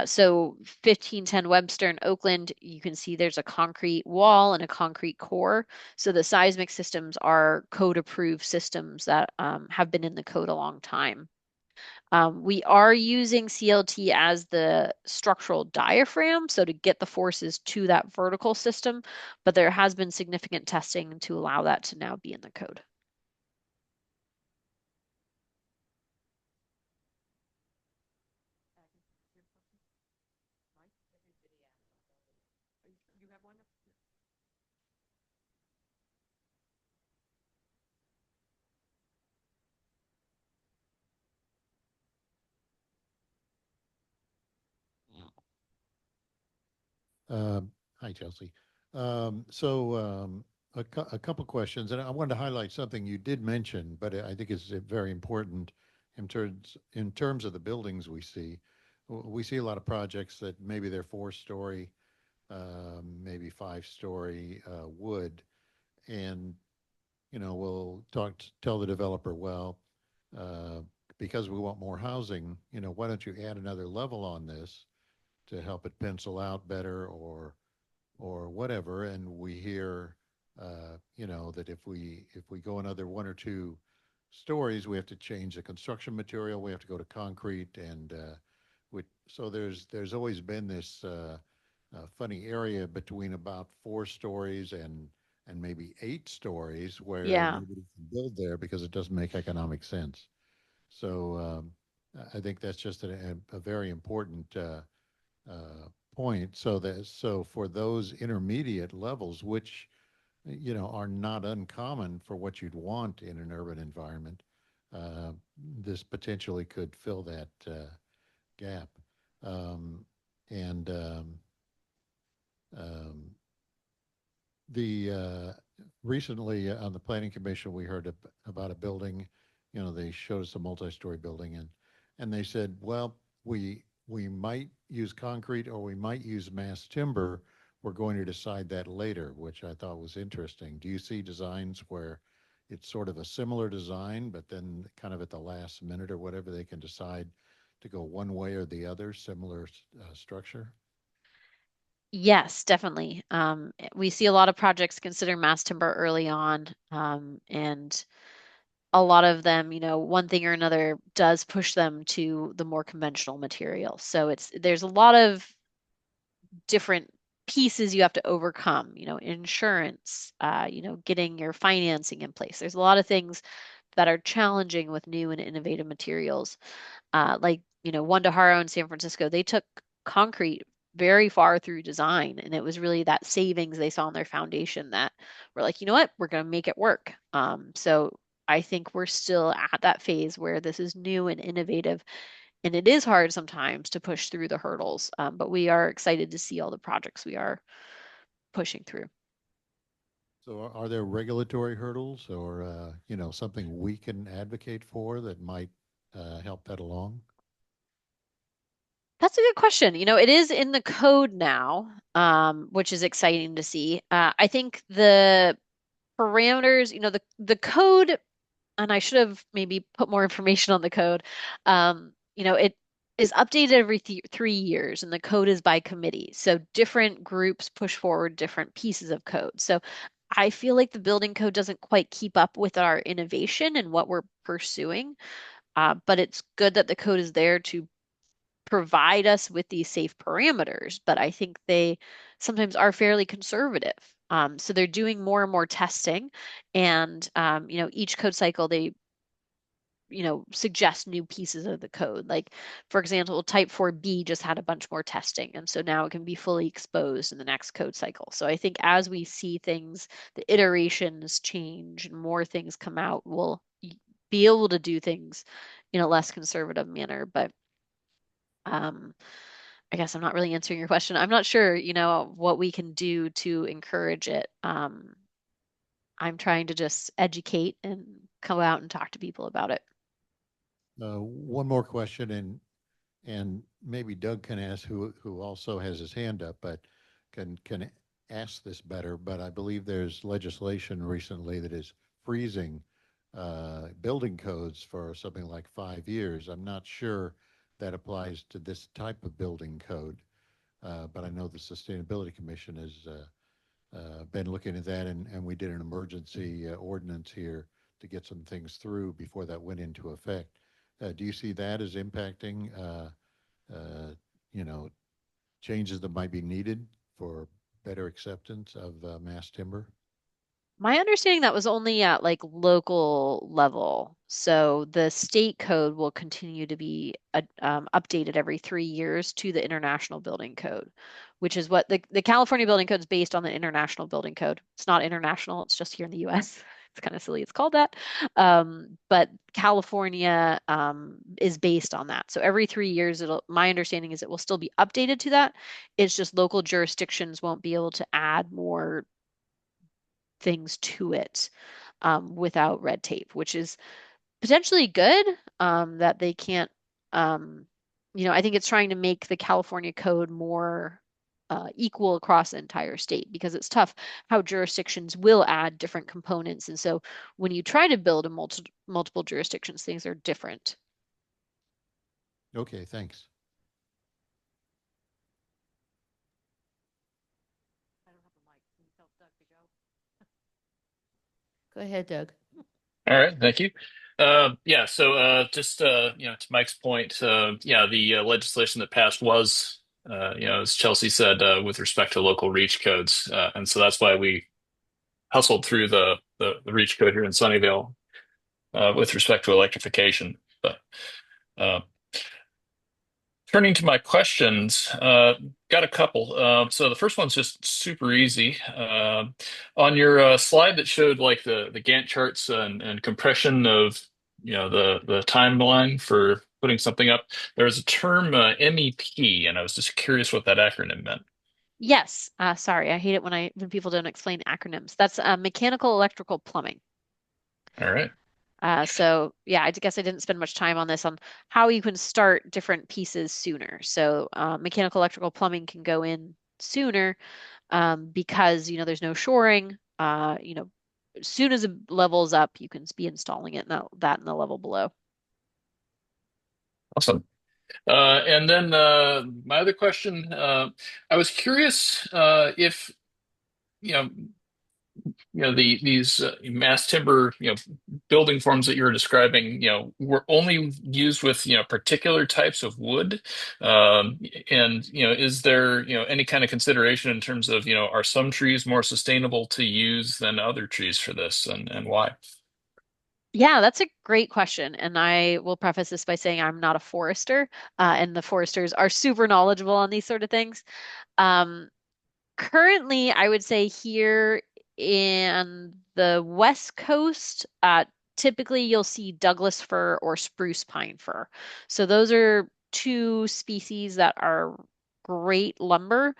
So 1510 Webster in Oakland, you can see there's a concrete wall and a concrete core. So the seismic systems are code approved systems that have been in the code a long time. We are using CLT as the structural diaphragm, so to get the forces to that vertical system, but there has been significant testing to allow that to now be in the code. Hi, Chelsea. A couple questions, and I wanted to highlight something you did mention, but I think is very important in terms of the buildings we see. We see a lot of projects that maybe they're 4-story, maybe 5-story wood, and we'll tell the developer, well, uh, because we want more housing, why don't you add another level on this to help it pencil out better or whatever. And we hear, that if we go another one or two stories, we have to change the construction material. We have to go to concrete, and so there's always been this funny area between about 4 stories and maybe 8 stories where Yeah. nobody can build there because it doesn't make economic sense. So I think that's just a very important point. So for those intermediate levels, which are not uncommon for what you'd want in an urban environment, uh, this potentially could fill that gap. Um, and um, the recently on the planning commission, we heard about a building. They showed us a multi-story building, and they said, well, we might use concrete or we might use mass timber. We're going to decide that later, which I thought was interesting. Do you see designs where it's sort of a similar design, but then kind of at the last minute or whatever, they can decide to go one way or the other, similar structure? Yes, definitely. We see a lot of projects consider mass timber early on, and a lot of them, one thing or another does push them to the more conventional material. So there's a lot of different pieces you have to overcome, insurance, getting your financing in place. There's a lot of things that are challenging with new and innovative materials. Like, One in San Francisco, they took concrete very far through design, and it was really that savings they saw in their foundation that were like, you know what, we're going to make it work. So I think we're still at that phase where this is new and innovative, and it is hard sometimes to push through the hurdles. But we are excited to see all the projects we are pushing through. So are there regulatory hurdles or, something we can advocate for that might help that along? That's a good question. It is in the code now, which is exciting to see. I think the parameters, the code, and I should have maybe put more information on the code. It is updated every th 3 years, and the code is by committee. So different groups push forward different pieces of code. So I feel like the building code doesn't quite keep up with our innovation and what we're pursuing. But it's good that the code is there to provide us with these safe parameters, but I think they sometimes are fairly conservative. So they're doing more and more testing, and each code cycle they suggest new pieces of the code. Like, for example, Type 4B just had a bunch more testing, and so now it can be fully exposed in the next code cycle. So I think as we see things, the iterations change and more things come out, we'll be able to do things in a less conservative manner. But um, I guess I'm not really answering your question. I'm not sure, what we can do to encourage it. I'm trying to just educate and go out and talk to people about it. One more question, and maybe Doug can ask, who also has his hand up, but can ask this better. But I believe there's legislation recently that is freezing building codes for something like 5 years. I'm not sure that applies to this type of building code, but I know the Sustainability Commission has been looking at that, and we did an emergency ordinance here to get some things through before that went into effect. Do you see that as impacting, uh, you know, changes that might be needed for better acceptance of mass timber? My understanding that was only at like local level. So the state code will continue to be updated every 3 years to the International Building Code, which is what the California Building Code is based on the International Building Code. It's not international, it's just here in the US. It's kind of silly it's called that. But California is based on that. So every 3 years, my understanding is it will still be updated to that. It's just local jurisdictions won't be able to add more things to it without red tape, which is potentially good that they can't, I think it's trying to make the California code more equal across the entire state, because it's tough how jurisdictions will add different components. And so when you try to build a multiple jurisdictions, things are different. Okay, thanks. Go ahead, Doug. All right, thank you. Yeah, so just to Mike's point, yeah, the legislation that passed was, as Chelsea said, with respect to local reach codes, and so that's why we hustled through the reach code here in Sunnyvale with respect to electrification. But uh, turning to my questions, got a couple. So the first one's just super easy. On your slide that showed like the Gantt charts and compression of the timeline for putting something up, there was a term MEP, and I was just curious what that acronym meant. Yes, sorry, I hate it when people don't explain acronyms. That's mechanical, electrical, plumbing. All right. So yeah, I guess I didn't spend much time on this, on how you can start different pieces sooner. So mechanical, electrical, plumbing can go in sooner because there's no shoring. As soon as the level's up, you can be installing it in that in the level below. Awesome. And then my other question, I was curious if you know these mass timber building forms that you were describing were only used with particular types of wood, and is there any kind of consideration in terms of are some trees more sustainable to use than other trees for this, and why? Yeah, that's a great question. And I will preface this by saying I'm not a forester, and the foresters are super knowledgeable on these sort of things. Um, Currently, I would say here in the West Coast, typically you'll see Douglas fir or spruce pine fir. So those are two species that are great lumber.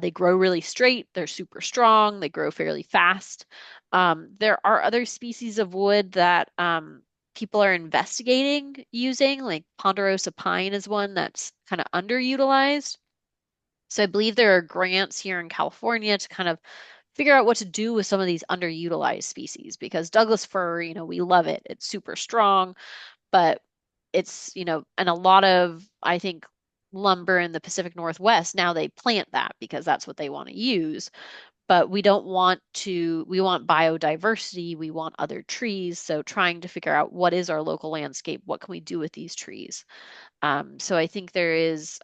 They grow really straight, they're super strong, they grow fairly fast. There are other species of wood that people are investigating using, like ponderosa pine is one that's kind of underutilized. So I believe there are grants here in California to kind of figure out what to do with some of these underutilized species, because Douglas fir, we love it. It's super strong, but it's, and a lot of, I think, lumber in the Pacific Northwest, now they plant that because that's what they want to use. But we want biodiversity, we want other trees. So trying to figure out what is our local landscape, what can we do with these trees? So I think there is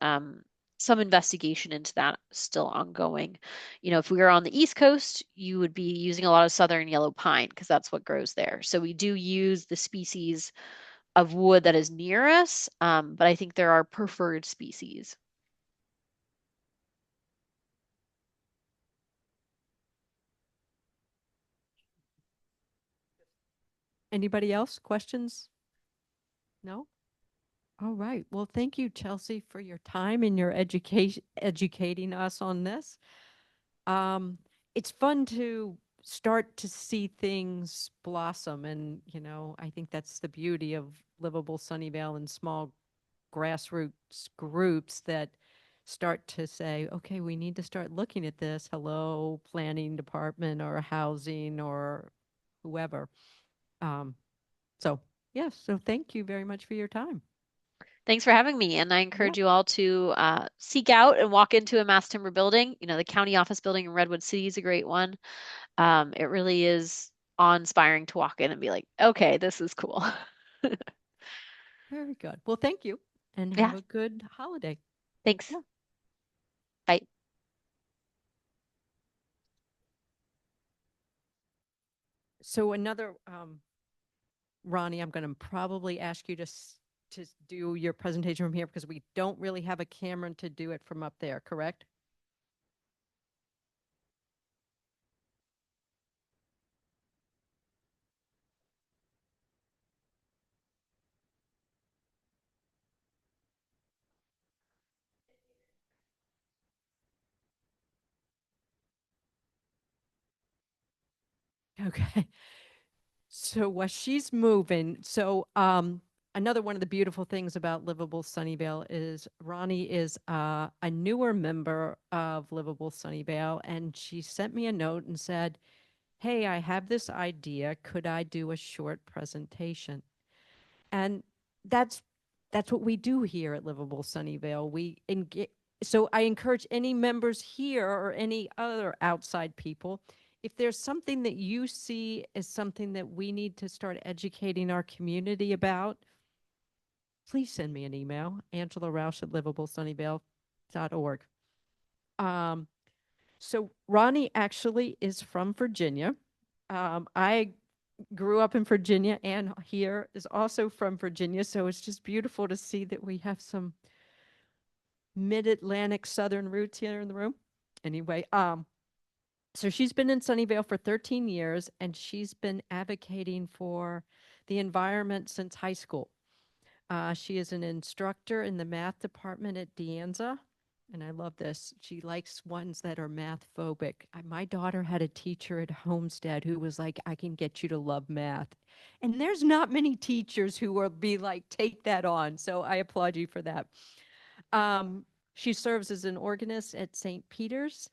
some investigation into that still ongoing. If we were on the East Coast, you would be using a lot of southern yellow pine because that's what grows there. So we do use the species of wood that is near us, but I think there are preferred species. Anybody else? Questions? No? All right. Well, thank you, Chelsea, for your time and your educating us on this. It's fun to start to see things blossom, and I think that's the beauty of Livable Sunnyvale and small grassroots groups that start to say, okay, we need to start looking at this. Hello, planning department or housing or whoever. So yes, so thank you very much for your time. Thanks for having me. And I encourage you all to seek out and walk into a mass timber building. The county office building in Redwood City is a great one. It really is awe-inspiring to walk in and be like, okay, this is cool. Very good. Well, thank you and Yeah. have a good holiday. Thanks. Yeah. Bye. So another, Ronnie, I'm going to probably ask you to do your presentation from here because we don't really have a camera to do it from up there, correct? Okay. So while she's moving, so another one of the beautiful things about Livable Sunnyvale is Ronnie is a newer member of Livable Sunnyvale, and she sent me a note and said, "Hey, I have this idea. Could I do a short presentation?" And that's that's what we do here at Livable Sunnyvale. We engage. So I encourage any members here or any other outside people, if there's something that you see as something that we need to start educating our community about, please send me an email, Angela Roush at livablesunnyvale.org. So Ronnie actually is from Virginia. I grew up in Virginia, and here is also from Virginia. So it's just beautiful to see that we have some mid-Atlantic Southern roots here in the room. Anyway, so she's been in Sunnyvale for 13 years, and she's been advocating for the environment since high school. She is an instructor in the math department at De Anza, and I love this. She likes ones that are math phobic. My daughter had a teacher at Homestead who was like, "I can get you to love math." And there's not many teachers who will be like, "Take that on." So I applaud you for that. She serves as an organist at St. Peter's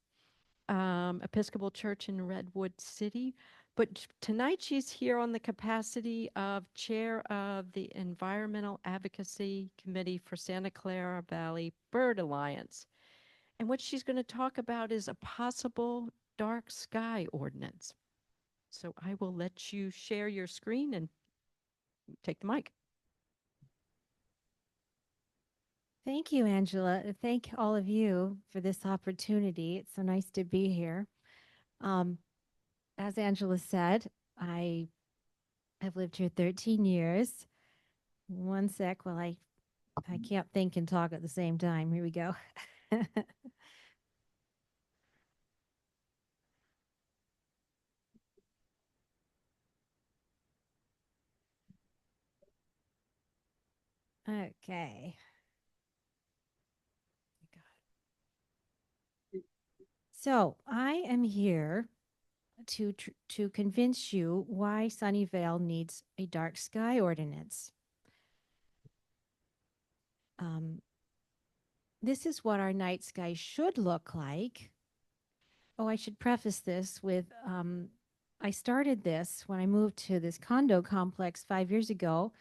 Episcopal Church in Redwood City. But tonight she's here on the capacity of chair of the Environmental Advocacy Committee for Santa Clara Valley Bird Alliance. And what she's going to talk about is a possible dark sky ordinance. So I will let you share your screen and take the mic. Thank you, Angela. Thank all of you for this opportunity. It's so nice to be here. As Angela said, I have lived here 13 years. One sec while I can't think and talk at the same time. Here we go. Okay. So I am here to convince you why Sunnyvale needs a dark sky ordinance. This is what our night sky should look like. Oh, I should preface this with I started this when I moved to this condo complex 5 years ago,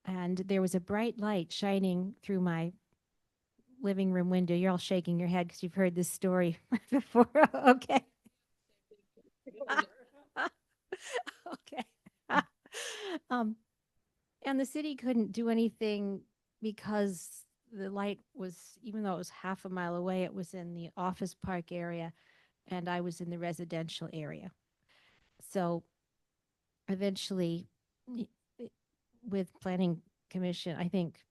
and there was a bright light shining through my living room window. You're all shaking your head because you've heard this story before. Okay. Okay. And the city couldn't do anything because the light was, even though it was half a mile away, it was in the office park area, and I was in the residential area. So eventually, with planning commission, I think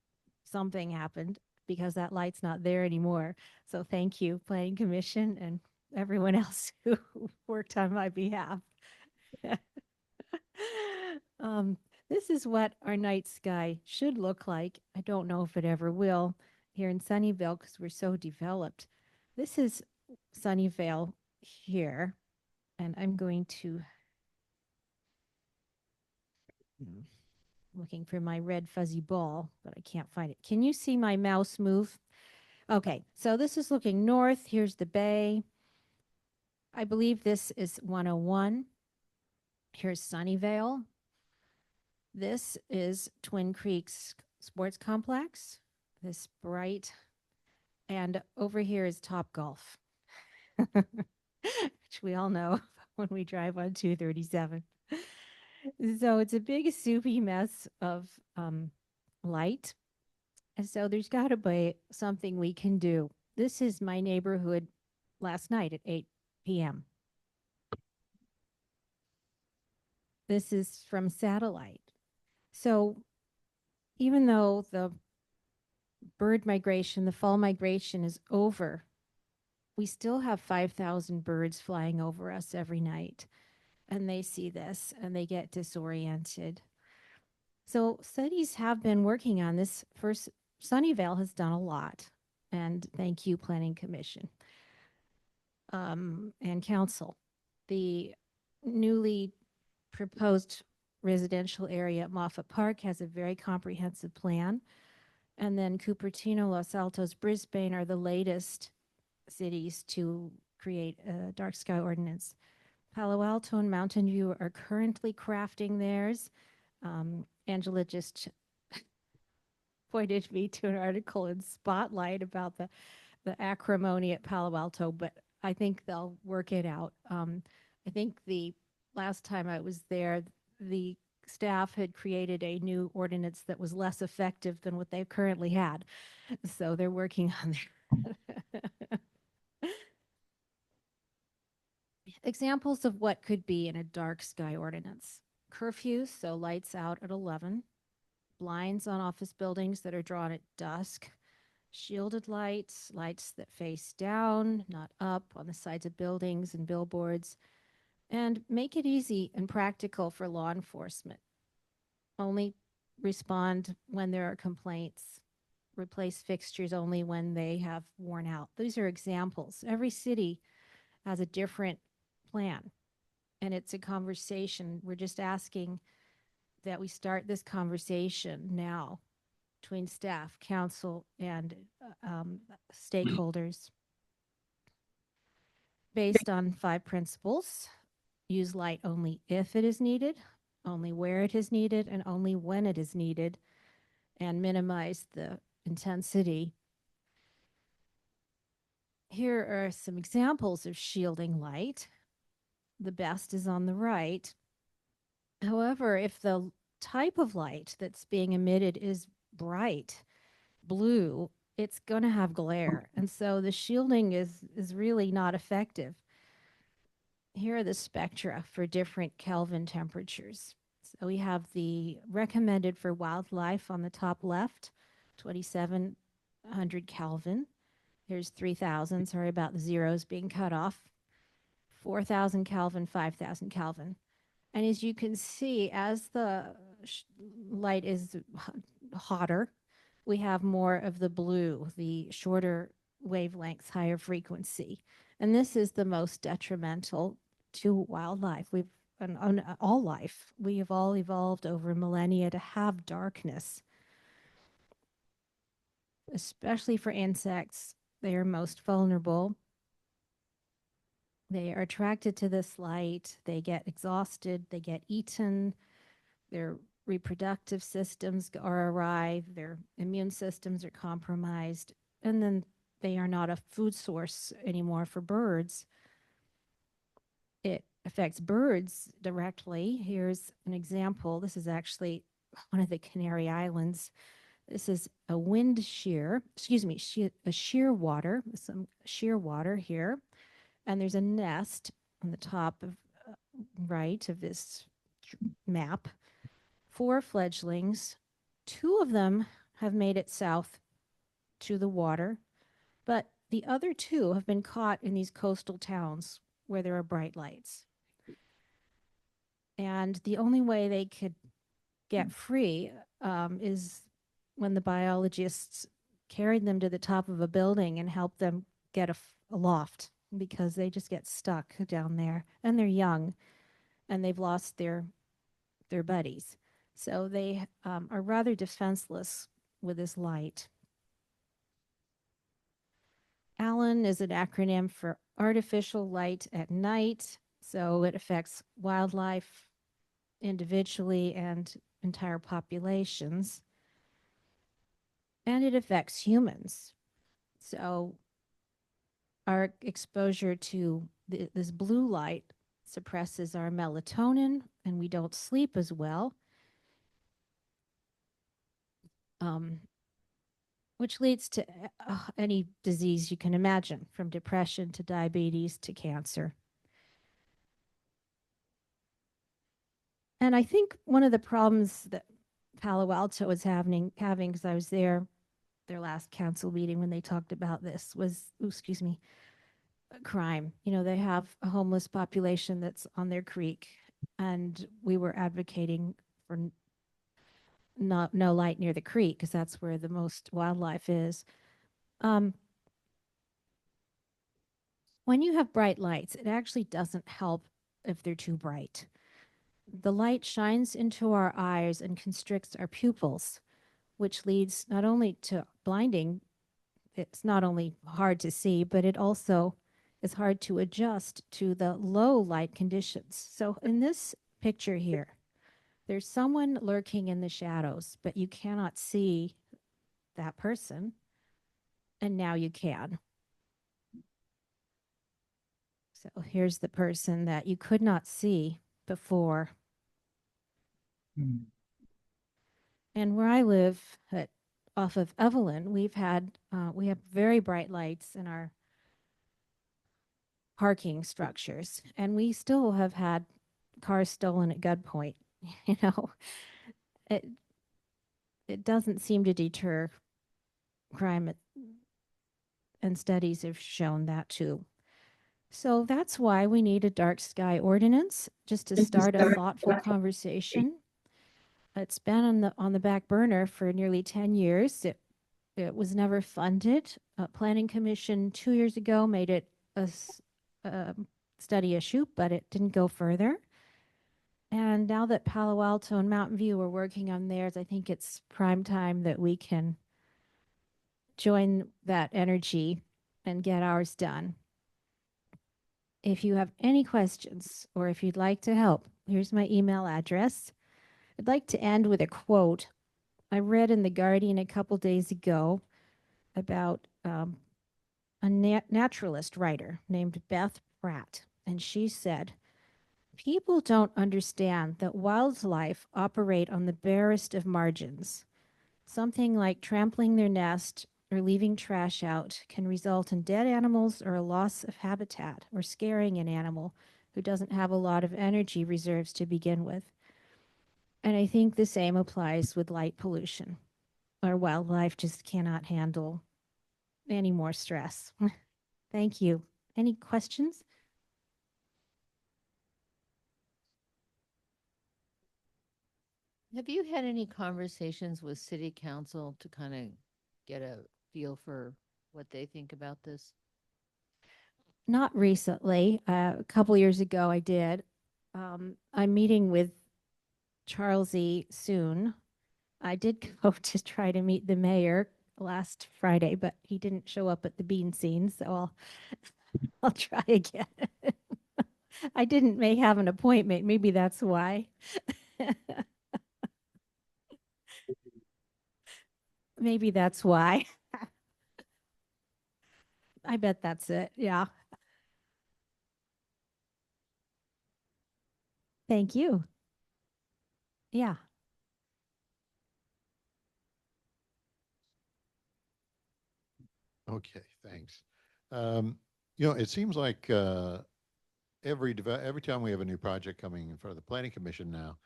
something happened because that light's not there anymore. So thank you, planning commission, and everyone else who worked on my behalf. This is what our night sky should look like. I don't know if it ever will here in Sunnyvale because we're so developed. This is Sunnyvale here, and I'm going to looking for my red fuzzy ball, but I can't find it. Can you see my mouse move? Okay, so this is looking north. Here's the bay. I believe this is 101. Here's Sunnyvale. This is Twin Creeks Sports Complex. This bright. And over here is Topgolf, which we all know when we drive on 237. So it's a big soupy mess of light. And so there's got to be something we can do. This is my neighborhood last night at 8 p.m. This is from satellite. So even though the bird migration, the fall migration is over, we still have 5,000 birds flying over us every night. And they see this and they get disoriented. So studies have been working on this. First, Sunnyvale has done a lot. And thank you, Planning Commission and Council. The newly proposed residential area at Moffett Park has a very comprehensive plan. And then Cupertino, Los Altos, Brisbane are the latest cities to create a dark sky ordinance. Palo Alto and Mountain View are currently crafting theirs. Angela just pointed me to an article in Spotlight about the acrimony at Palo Alto, but I think they'll work it out. I think the last time I was there, the staff had created a new ordinance that was less effective than what they've currently had. So they're working on their examples of what could be in a dark sky ordinance. Curfews, so lights out at 11. Blinds on office buildings that are drawn at dusk. Shielded lights, lights that face down, not up, on the sides of buildings and billboards. And make it easy and practical for law enforcement. Only respond when there are complaints. Replace fixtures only when they have worn out. These are examples. Every city has a different plan, and it's a conversation. We're just asking that we start this conversation now between staff, council, and stakeholders based on 5 principles. Use light only if it is needed, only where it is needed, and only when it is needed, and minimize the intensity. Here are some examples of shielding light. The best is on the right. However, if the type of light that's being emitted is bright blue, it's going to have glare. And so the shielding is really not effective. Here are the spectra for different Kelvin temperatures. So we have the recommended for wildlife on the top left, 2700 Kelvin. Here's 3000, sorry about the zeros being cut off. 4000 Kelvin, 5000 Kelvin. And as you can see, as the light is hotter, we have more of the blue, the shorter wavelengths, higher frequency. And this is the most detrimental to wildlife. On all life, we have all evolved over millennia to have darkness, especially for insects. They are most vulnerable. They are attracted to this light. They get exhausted. They get eaten. Their reproductive systems are awry. Their immune systems are compromised. And then they are not a food source anymore for birds. It affects birds directly. Here's an example. This is actually one of the Canary Islands. This is a wind shear, a shear water, some shear water here. And there's a nest on the top of right of this map. 4 fledglings. 2 of them have made it south to the water, but the other 2 have been caught in these coastal towns where there are bright lights. And the only way they could get free is when the biologists carried them to the top of a building and helped them get a loft, because they just get stuck down there, and they're young and they've lost their buddies. So they are rather defenseless with this light. ALAN is an acronym for artificial light at night. So it affects wildlife individually and entire populations. And it affects humans. So our exposure to this blue light suppresses our melatonin, and we don't sleep as well, which leads to any disease you can imagine, from depression to diabetes to cancer. And I think one of the problems that Palo Alto is having, because I was there, their last council meeting when they talked about this, was, crime. They have a homeless population that's on their creek, and we were advocating for no light near the creek because that's where the most wildlife is. When you have bright lights, it actually doesn't help if they're too bright. The light shines into our eyes and constricts our pupils, which leads not only to blinding, it's not only hard to see, but it also is hard to adjust to the low light conditions. So in this picture here, there's someone lurking in the shadows, but you cannot see that person. And now you can. So here's the person that you could not see before. And where I live off of Evelyn, we have very bright lights in our parking structures, and we still have had cars stolen at gunpoint. You know, it doesn't seem to deter crime, and studies have shown that too. So that's why we need a dark sky ordinance, just to start a thoughtful conversation. It's been on the back burner for nearly 10 years. It was never funded. Planning Commission 2 years ago made it a study issue, but it didn't go further. And now that Palo Alto and Mountain View are working on theirs, I think it's prime time that we can join that energy and get ours done. If you have any questions or if you'd like to help, here's my email address. I'd like to end with a quote I read in The Guardian a couple days ago about a naturalist writer named Beth Pratt. And she said, "People don't understand that wildlife operate on the barest of margins. Something like trampling their nest or leaving trash out can result in dead animals or a loss of habitat or scaring an animal who doesn't have a lot of energy reserves to begin with." And I think the same applies with light pollution. Our wildlife just cannot handle any more stress. Thank you. Any questions? Have you had any conversations with city council to kind of get a feel for what they think about this? Not recently. A couple years ago, I did. I'm meeting with Charles E. soon. I did go to try to meet the mayor last Friday, but he didn't show up at the bean scene, so I'll try again. I didn't may have an appointment. Maybe that's why. Maybe that's why. I bet that's it. Yeah. Thank you. Yeah. Okay, thanks. It seems like every time we have a new project coming in front of the Planning Commission now,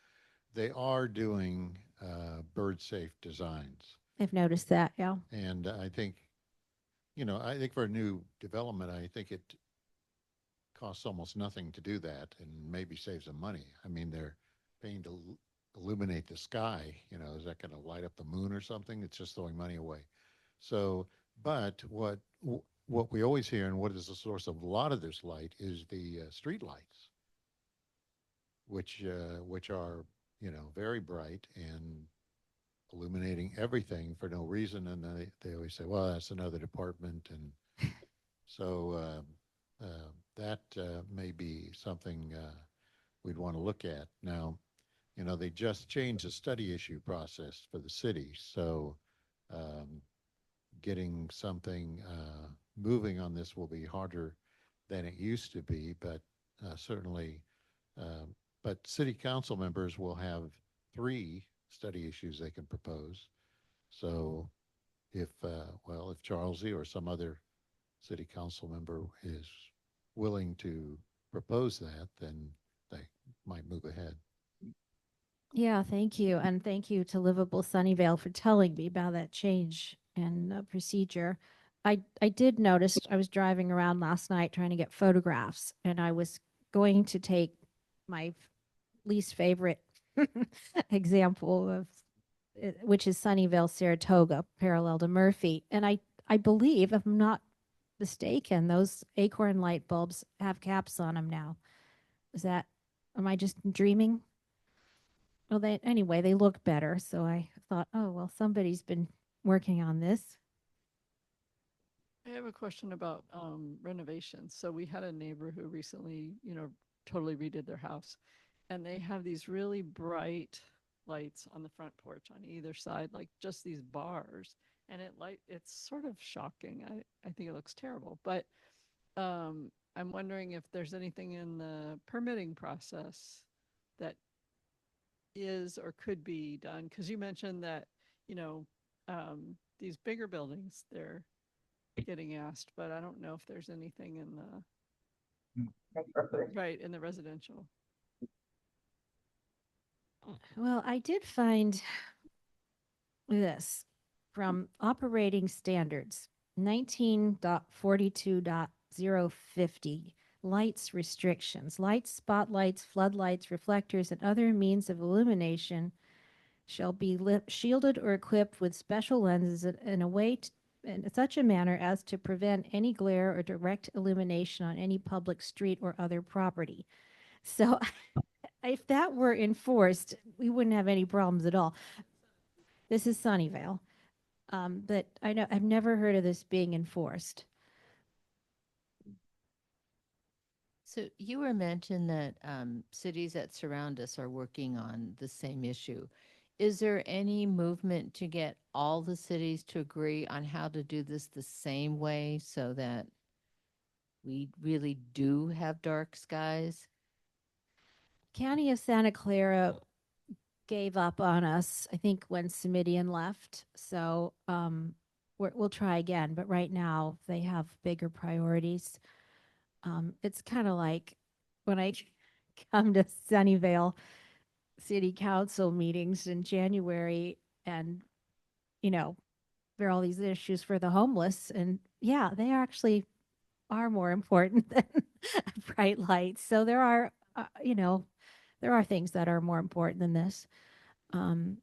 they are doing bird safe designs. I've noticed that. Yeah. And I think for a new development, I think it costs almost nothing to do that and maybe save some money. I mean, they're paying to illuminate the sky. Is that going to light up the moon or something? It's just throwing money away. So, but what we always hear and what is the source of a lot of this light is the street lights, which are very bright and illuminating everything for no reason. And they always say, well, that's another department. And so that may be something we'd want to look at. Now, they just changed the study issue process for the city. So getting something moving on this will be harder than it used to be, but certainly, but city council members will have 3 study issues they can propose. So if Charles E. or some other city council member is willing to propose that, then they might move ahead. Yeah, thank you. And thank you to Livable Sunnyvale for telling me about that change in procedure. I did notice, I was driving around last night trying to get photographs, and I was going to take my least favorite example of which is Sunnyvale, Saratoga, parallel to Murphy. And I believe, if I'm not mistaken, those acorn light bulbs have caps on them now. Am I just dreaming? well, anyway, they look better. So I thought, oh, well, somebody's been working on this. I have a question about renovations. So we had a neighbor who recently, totally redid their house, and they have these really bright lights on the front porch on either side, like just these bars, and it's sort of shocking. I think it looks terrible, but I'm wondering if there's anything in the permitting process that is or could be done, because you mentioned that, you know, these bigger buildings, they're getting asked, but I don't know if there's anything in right, in the residential. Well, I did find this from operating standards 19.42.050 lights restrictions. Lights, spotlights, floodlights, reflectors, and other means of illumination shall be shielded or equipped with special lenses in a way in such a manner as to prevent any glare or direct illumination on any public street or other property. So if that were enforced, we wouldn't have any problems at all. This is Sunnyvale. But I've never heard of this being enforced. So you were mentioned that cities that surround us are working on the same issue. Is there any movement to get all the cities to agree on how to do this the same way so that we really do have dark skies? County of Santa Clara gave up on us, I think, when Simidian left. So we'll try again. But right now, they have bigger priorities. It's kind of like when I come to Sunnyvale City Council meetings in January, and, there are all these issues for the homeless. And yeah, they actually are more important than bright lights. So there are, there are things that are more important than this. Um,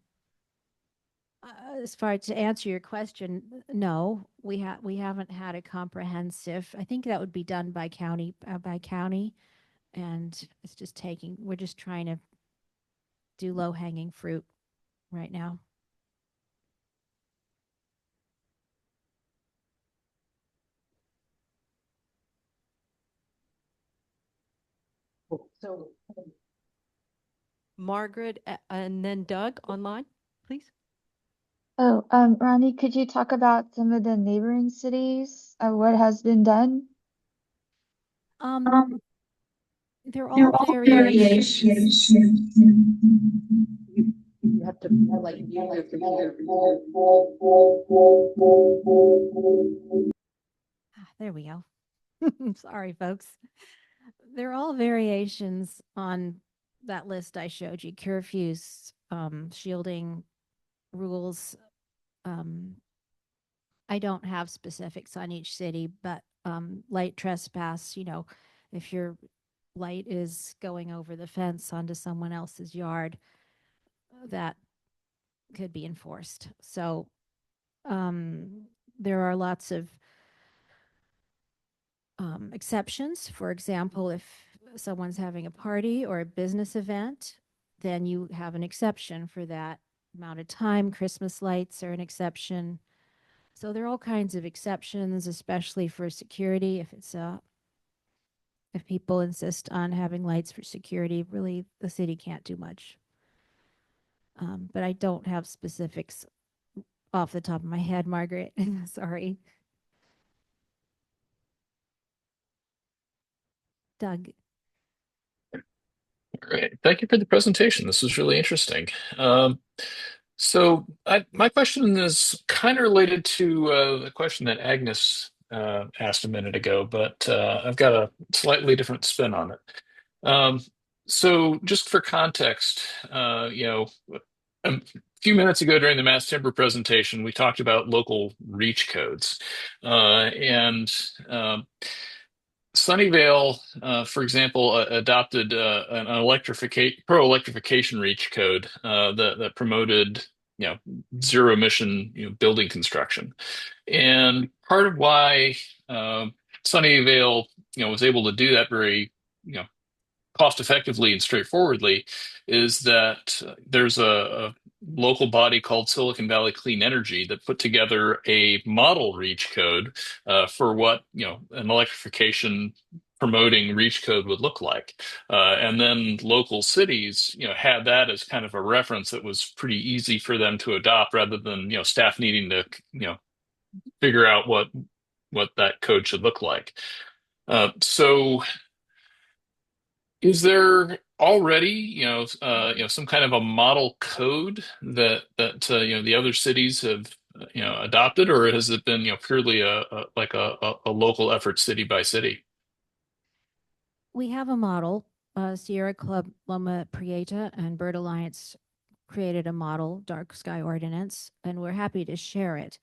as far to answer your question, no, we haven't had a comprehensive. I think that would be done by county, and we're just trying to do low hanging fruit right now. So Margaret, and then Doug online, please. Oh, Ronnie, could you talk about some of the neighboring cities, what has been done? They're They're all all variations. variations. You have to like mute your computer. There we go. Sorry, folks. They're all variations on that list I showed you: curfews, shielding rules. I don't have specifics on each city, but light trespass, if your light is going over the fence onto someone else's yard, that could be enforced. So there are lots of exceptions. For example, if someone's having a party or a business event, then you have an exception for that amount of time. Christmas lights are an exception. So there are all kinds of exceptions, especially for security. If people insist on having lights for security, really the city can't do much. But I don't have specifics off the top of my head, Margaret. Sorry. Doug. Great. Thank you for the presentation. This was really interesting. My question is kind of related to the question that Agnes asked a minute ago, but I've got a slightly different spin on it. So just for context, a few minutes ago during the mass timber presentation, we talked about local reach codes. And Sunnyvale, for example, adopted an pro-electrification reach code that promoted, zero emission, building construction. And part of why Sunnyvale, was able to do that very, cost effectively and straightforwardly is that there's a local body called Silicon Valley Clean Energy that put together a model reach code for what an electrification promoting reach code would look like. And then local cities, had that as kind of a reference that was pretty easy for them to adopt rather than, staff needing to, figure out what that code should look like. So is there already, some kind of a model code that the other cities have, adopted, or has it been, purely a local effort city by city? We have a model. Sierra Club, Loma Prieta, and Bird Alliance created a model, Dark Sky Ordinance, and we're happy to share it.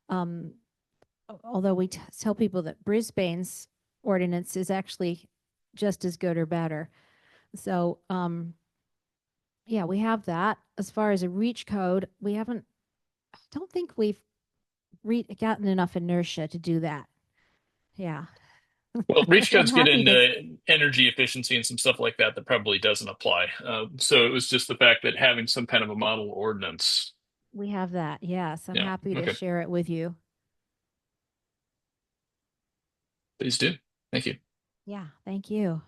Although we tell people that Brisbane's ordinance is actually just as good or better. So, yeah, we have that. As far as a reach code, I don't think we've gotten enough inertia to do that. Yeah. Well, reach I'm codes get happy to. into energy efficiency and some stuff like that probably doesn't apply. So it was just the fact that having some kind of a model ordinance. We have that. Yes. I'm Yeah. happy to Okay. share it with you. Please do. Thank you. Yeah. Thank you.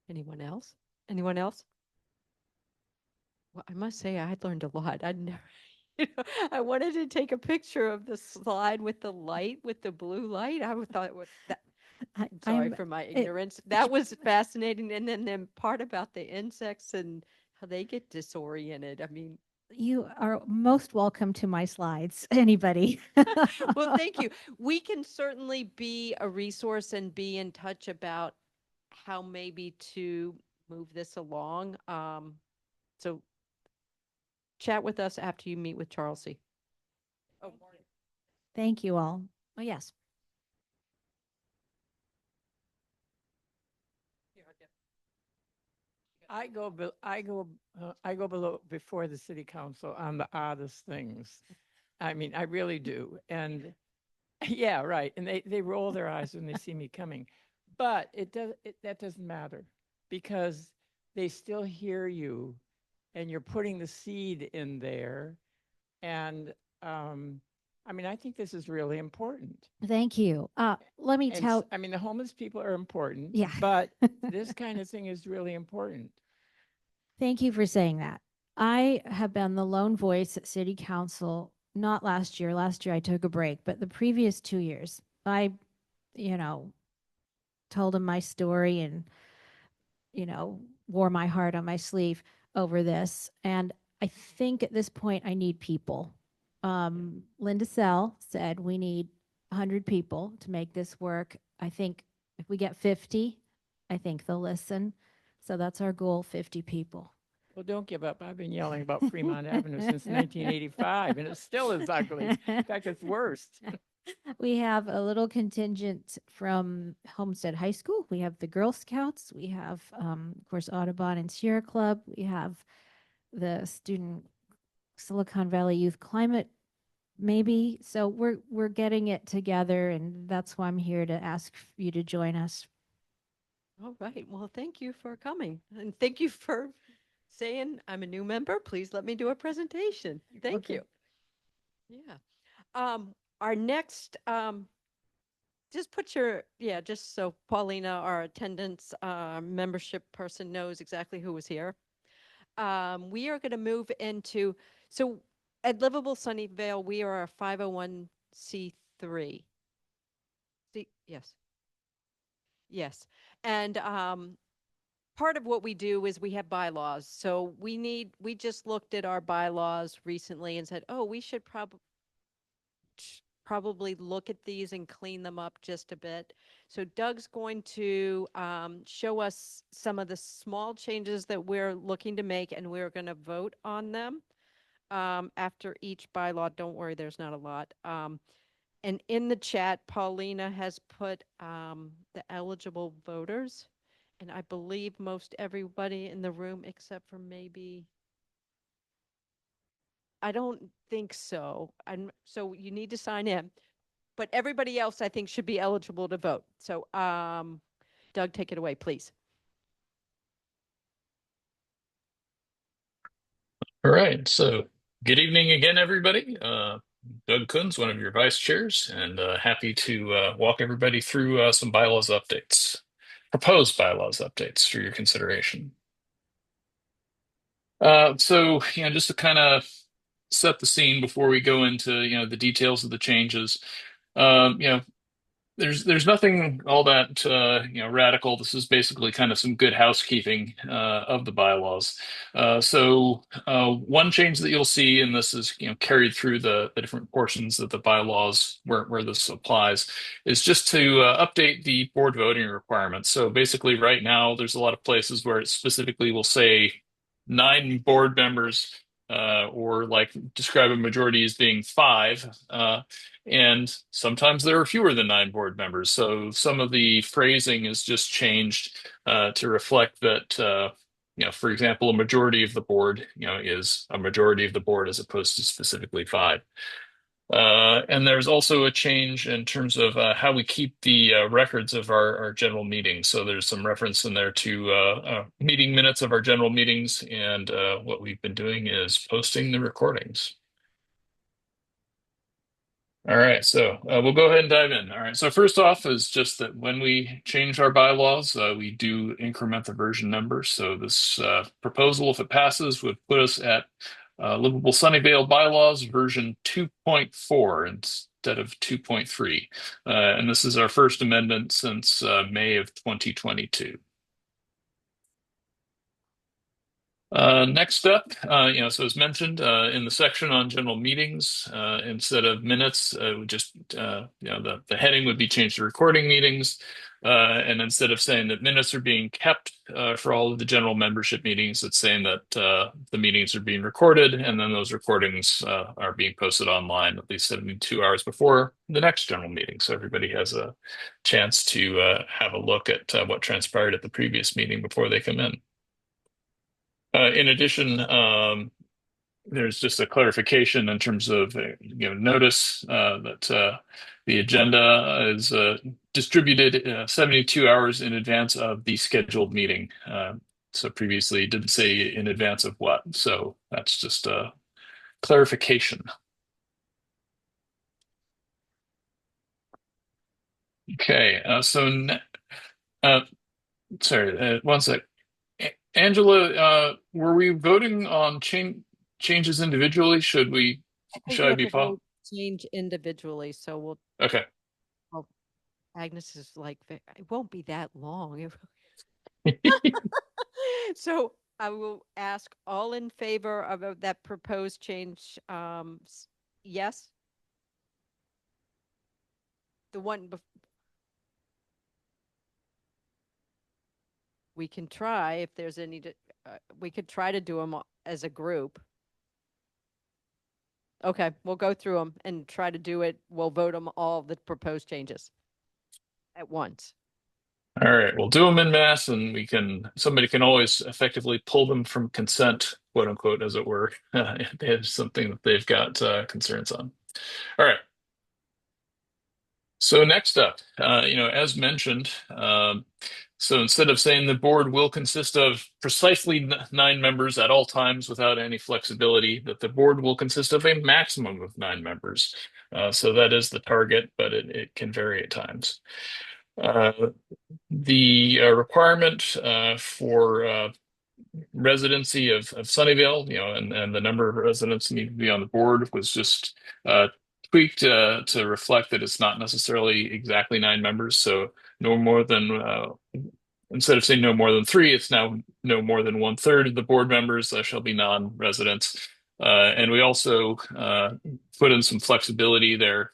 Anyone else? Anyone else? Well, I must say I learned a lot. I'd never, I wanted to take a picture of the slide with the light, with the blue light. I thought it was that. I'm sorry for my ignorance. That was fascinating. And then part about the insects and how they get disoriented. I mean, you are most welcome to my slides. Anybody? well, thank you. We can certainly be a resource and be in touch about how maybe to move this along. So chat with us after you meet with Charlesy. Oh, Thank you all. Oh, yes. I go below before the city council on the oddest things. I mean, I really do. And yeah, right. And they roll their eyes when they see me coming. But that doesn't matter because they still hear you and you're putting the seed in there. And I mean, I think this is really important. Thank you. Let me tell. I mean, the homeless people are important. Yeah. But this kind of thing is really important. Thank you for saying that. I have been the lone voice at city council, not last year. Last year I took a break, but the previous 2 years, I, told them my story and, wore my heart on my sleeve over this. And I think at this point I need people. Linda Sell said we need 100 people to make this work. I think if we get 50, I think they'll listen. So that's our goal, 50 people. Well, don't give up. I've been yelling about Fremont Avenue since 1985, and it still is ugly. In fact, it's worse. We have a little contingent from Homestead High School. We have the Girl Scouts. We have, of course, Audubon and Sierra Club. We have the student Silicon Valley Youth Climate, maybe. So we're getting it together, and that's why I'm here to ask you to join us. All right. Well, thank you for coming. And thank you for saying I'm a new member. Please let me do a presentation. Thank you. Yeah. Our next, just put just so Paulina, our attendance membership person, knows exactly who was here. We are going to move into, so at Livable Sunnyvale, we are a 501c3. Yes. Yes. And part of what we do is we have bylaws. So we just looked at our bylaws recently and said, oh, we should probably look at these and clean them up just a bit. So Doug's going to show us some of the small changes that we're looking to make, and we're going to vote on them after each bylaw. Don't worry, there's not a lot. And in the chat, Paulina has put the eligible voters, and I believe most everybody in the room except for maybe, I don't think so. So you need to sign in. but everybody else I think should be eligible to vote. So, Doug, take it away, please. All right, so good evening again, everybody. Doug Kunz, one of your vice chairs, and happy to walk everybody through some bylaws updates, proposed bylaws updates for your consideration. So, just to kind of set the scene before we go into, the details of the changes, um, you know, there's nothing all that radical. This is basically kind of some good housekeeping of the bylaws. One change that you'll see, and this is carried through the different portions of the bylaws where this applies, is just to update the board voting requirements. So basically, right now there's a lot of places where it specifically will say 9 board members, or like describe a majority as being 5. And sometimes there are fewer than 9 board members. So some of the phrasing is just changed to reflect that, for example, a majority of the board, is a majority of the board as opposed to specifically 5. And there's also a change in terms of how we keep the records of our general meetings. So there's some reference in there to meeting minutes of our general meetings, and what we've been doing is posting the recordings. All right, so we'll go ahead and dive in. All right, so first off is just that when we change our bylaws, we do increment the version number. So this proposal, if it passes, would put us at Livable Sunnyvale Bylaws version 2.4 instead of 2.3. And this is our first amendment since May of 2022. Next up, so as mentioned in the section on general meetings, instead of minutes, the heading would be changed to recording meetings. And instead of saying that minutes are being kept for all of the general membership meetings, it's saying that the meetings are being recorded, and then those recordings are being posted online at least 72 hours before the next general meeting. So everybody has a chance to have a look at what transpired at the previous meeting before they come in. In addition, there's just a clarification in terms of notice that the agenda is distributed 72 hours in advance of the scheduled meeting. So previously it didn't say in advance of what. So that's just a clarification. Okay, sorry, one sec. Angela, were we voting on changes individually? Should I think I we have be to vote change individually, so we'll. Okay. Oh, Agnes is like, it won't be that long. So I will ask all in favor of that proposed change. Yes. The one we can try if there's any. We could try to do them as a group. Okay, we'll go through them and try to do it. We'll vote them all the proposed changes at once. All right, we'll do them in mass, and somebody can always effectively pull them from consent, quote unquote, as it were, if they have something that they've got concerns on. All right. So next up, as mentioned, so instead of saying the board will consist of precisely 9 members at all times without any flexibility, that the board will consist of a maximum of 9 members. So that is the target, but it can vary at times. The requirement for residency of Sunnyvale, and the number of residents need to be on the board was just tweaked to reflect that it's not necessarily exactly 9 members. So no more than, instead of saying no more than 3, it's now no more than 1/3 of the board members shall be non-residents. And we also put in some flexibility there,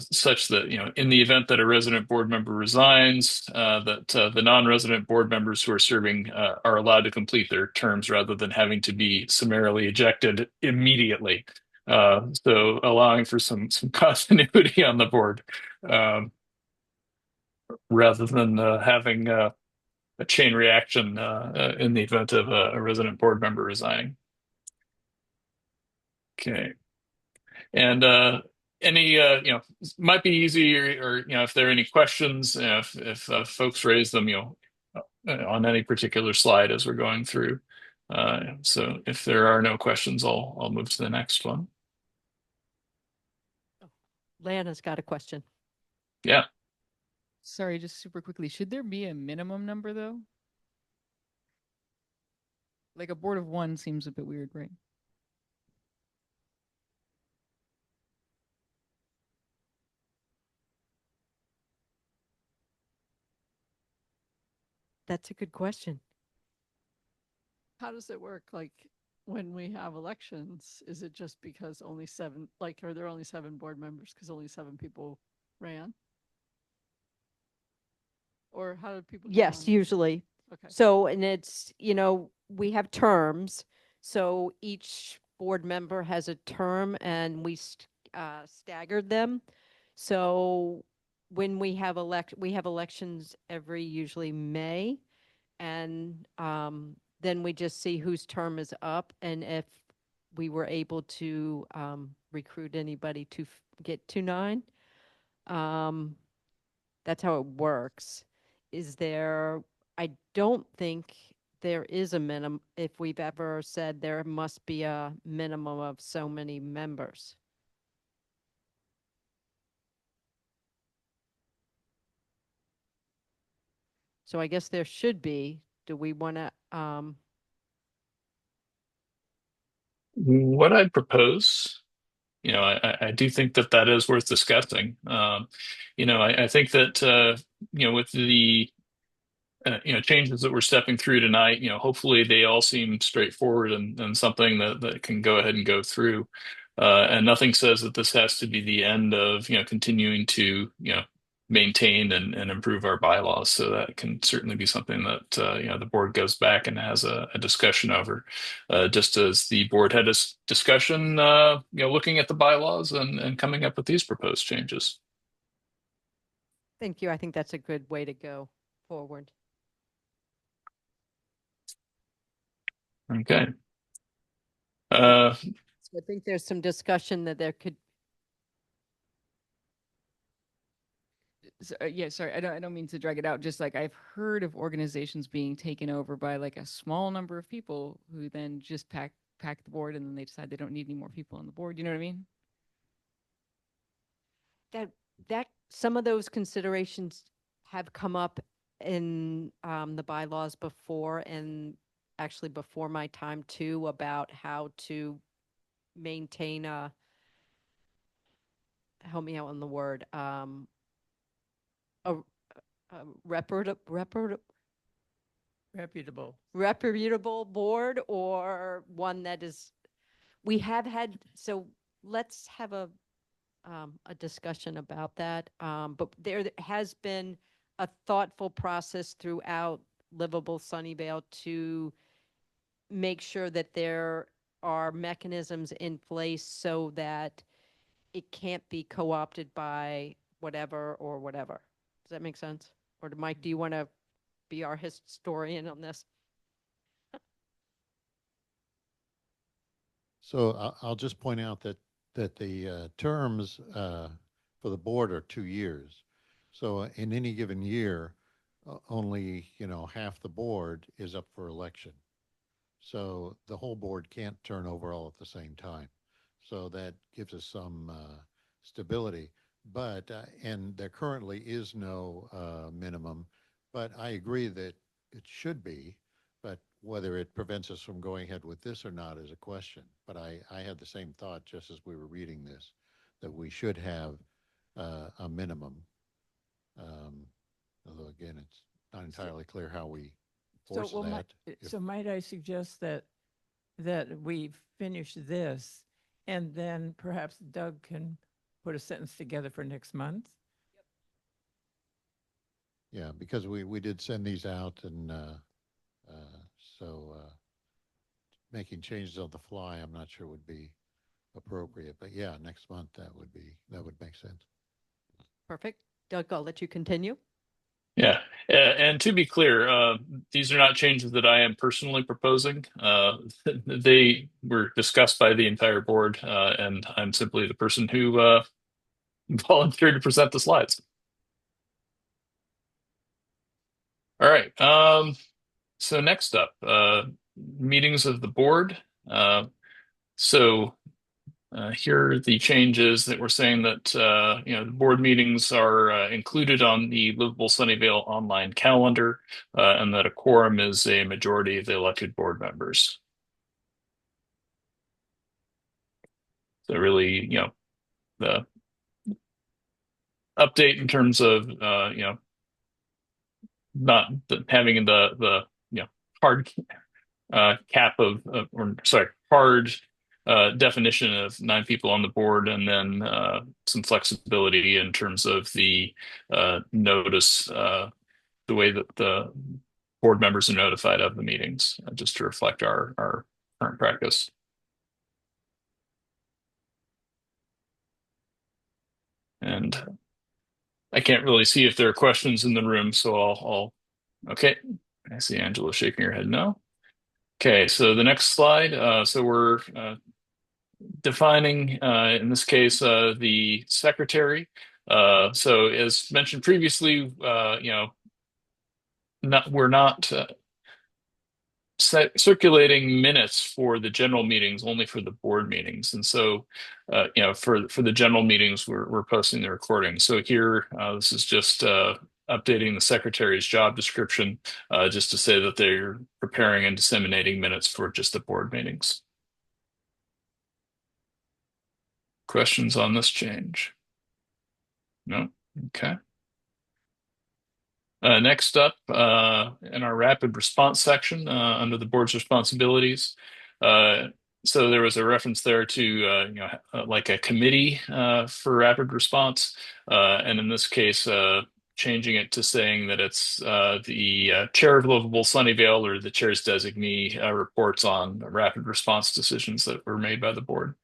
such that, in the event that a resident board member resigns, that the non-resident board members who are serving are allowed to complete their terms rather than having to be summarily ejected immediately. So allowing for some continuity on the board, rather than having a chain reaction in the event of a resident board member resigning. Okay. And any might be easy, or if there are any questions, if folks raise them, on any particular slide as we're going through. So if there are no questions, I'll move to the next one. Lana's got a question. Yeah. Sorry, just super quickly. Should there be a minimum number though? Like a board of one seems a bit weird, right? That's a good question. How does it work? Like when we have elections, is it just because only 7, like, are there only 7 board members because only 7 people ran? Or how do people? get Yes, on? usually. Okay. So, and it's, we have terms. So each board member has a term and we staggered them. So when we have elections every usually May. And then we just see whose term is up and if we were able to recruit anybody to get to 9. That's how it works. I don't think there is a minimum, if we've ever said there must be a minimum of so many members. So I guess there should be. Do we want to, What I'd propose, I do think that is worth discussing. I think that with the changes that we're stepping through tonight, hopefully they all seem straightforward and something that can go ahead and go through. And nothing says that this has to be the end of, continuing to, maintain and improve our bylaws. So that can certainly be something that, the board goes back and has a discussion over, just as the board had a discussion, looking at the bylaws and coming up with these proposed changes. thank you. I think that's a good way to go forward. Okay. So I think there's some discussion that there could. Yeah, sorry, I don't mean to drag it out. Just like I've heard of organizations being taken over by like a small number of people who then just pack the board and then they decide they don't need any more people on the board. You know what I mean? That some of those considerations have come up in the bylaws before, and actually before my time too, about how to maintain help me out on the word, a reputable board, or one that is, we have had, so let's have a discussion about that. But there has been a thoughtful process throughout Livable Sunnyvale to make sure that there are mechanisms in place so that it can't be co-opted by whatever or whatever. Does that make sense? Or Mike, do you want to be our historian on this? So I'll just point out that the terms for the board are 2 years. So in any given year, only half the board is up for election. So the whole board can't turn over all at the same time. So that gives us some stability. But and there currently is no minimum. But I agree that it should be. But whether it prevents us from going ahead with this or not is a question. But I had the same thought just as we were reading this, that we should have a minimum. Although again, it's not entirely clear how we force that. So might I suggest that we finish this and then perhaps Doug can put a sentence together for next month? Yeah, because we did send these out, and so making changes on the fly, I'm not sure would be appropriate. But yeah, next month that would make sense. Perfect. Doug, I'll let you continue. Yeah, and to be clear, these are not changes that I am personally proposing. They were discussed by the entire board, and I'm simply the person who volunteered to present the slides. All right. So next up, meetings of the board. Here are the changes that we're saying that the board meetings are included on the Livable Sunnyvale online calendar, and that a quorum is a majority of the elected board members. So really, the update in terms of not having the hard cap of or sorry, hard definition of 9 people on the board, and then some flexibility in terms of the notice, the way that the board members are notified of the meetings, just to reflect our current practice. And I can't really see if there are questions in the room, so I'll okay. I see Angela shaking her head no. Okay, so the next slide. So we're defining, in this case, the secretary. So as mentioned previously, we're not circulating minutes for the general meetings, only for the board meetings. And so, for the general meetings, we're posting the recording. So here, this is just updating the secretary's job description, just to say that they're preparing and disseminating minutes for just the board meetings. Questions on this change? No? Okay. Next up, in our rapid response section, under the board's responsibilities, so there was a reference there to like a committee for rapid response, and in this case, changing it to saying that it's the chair of Livable Sunnyvale or the chair's designee reports on rapid response decisions that were made by the board.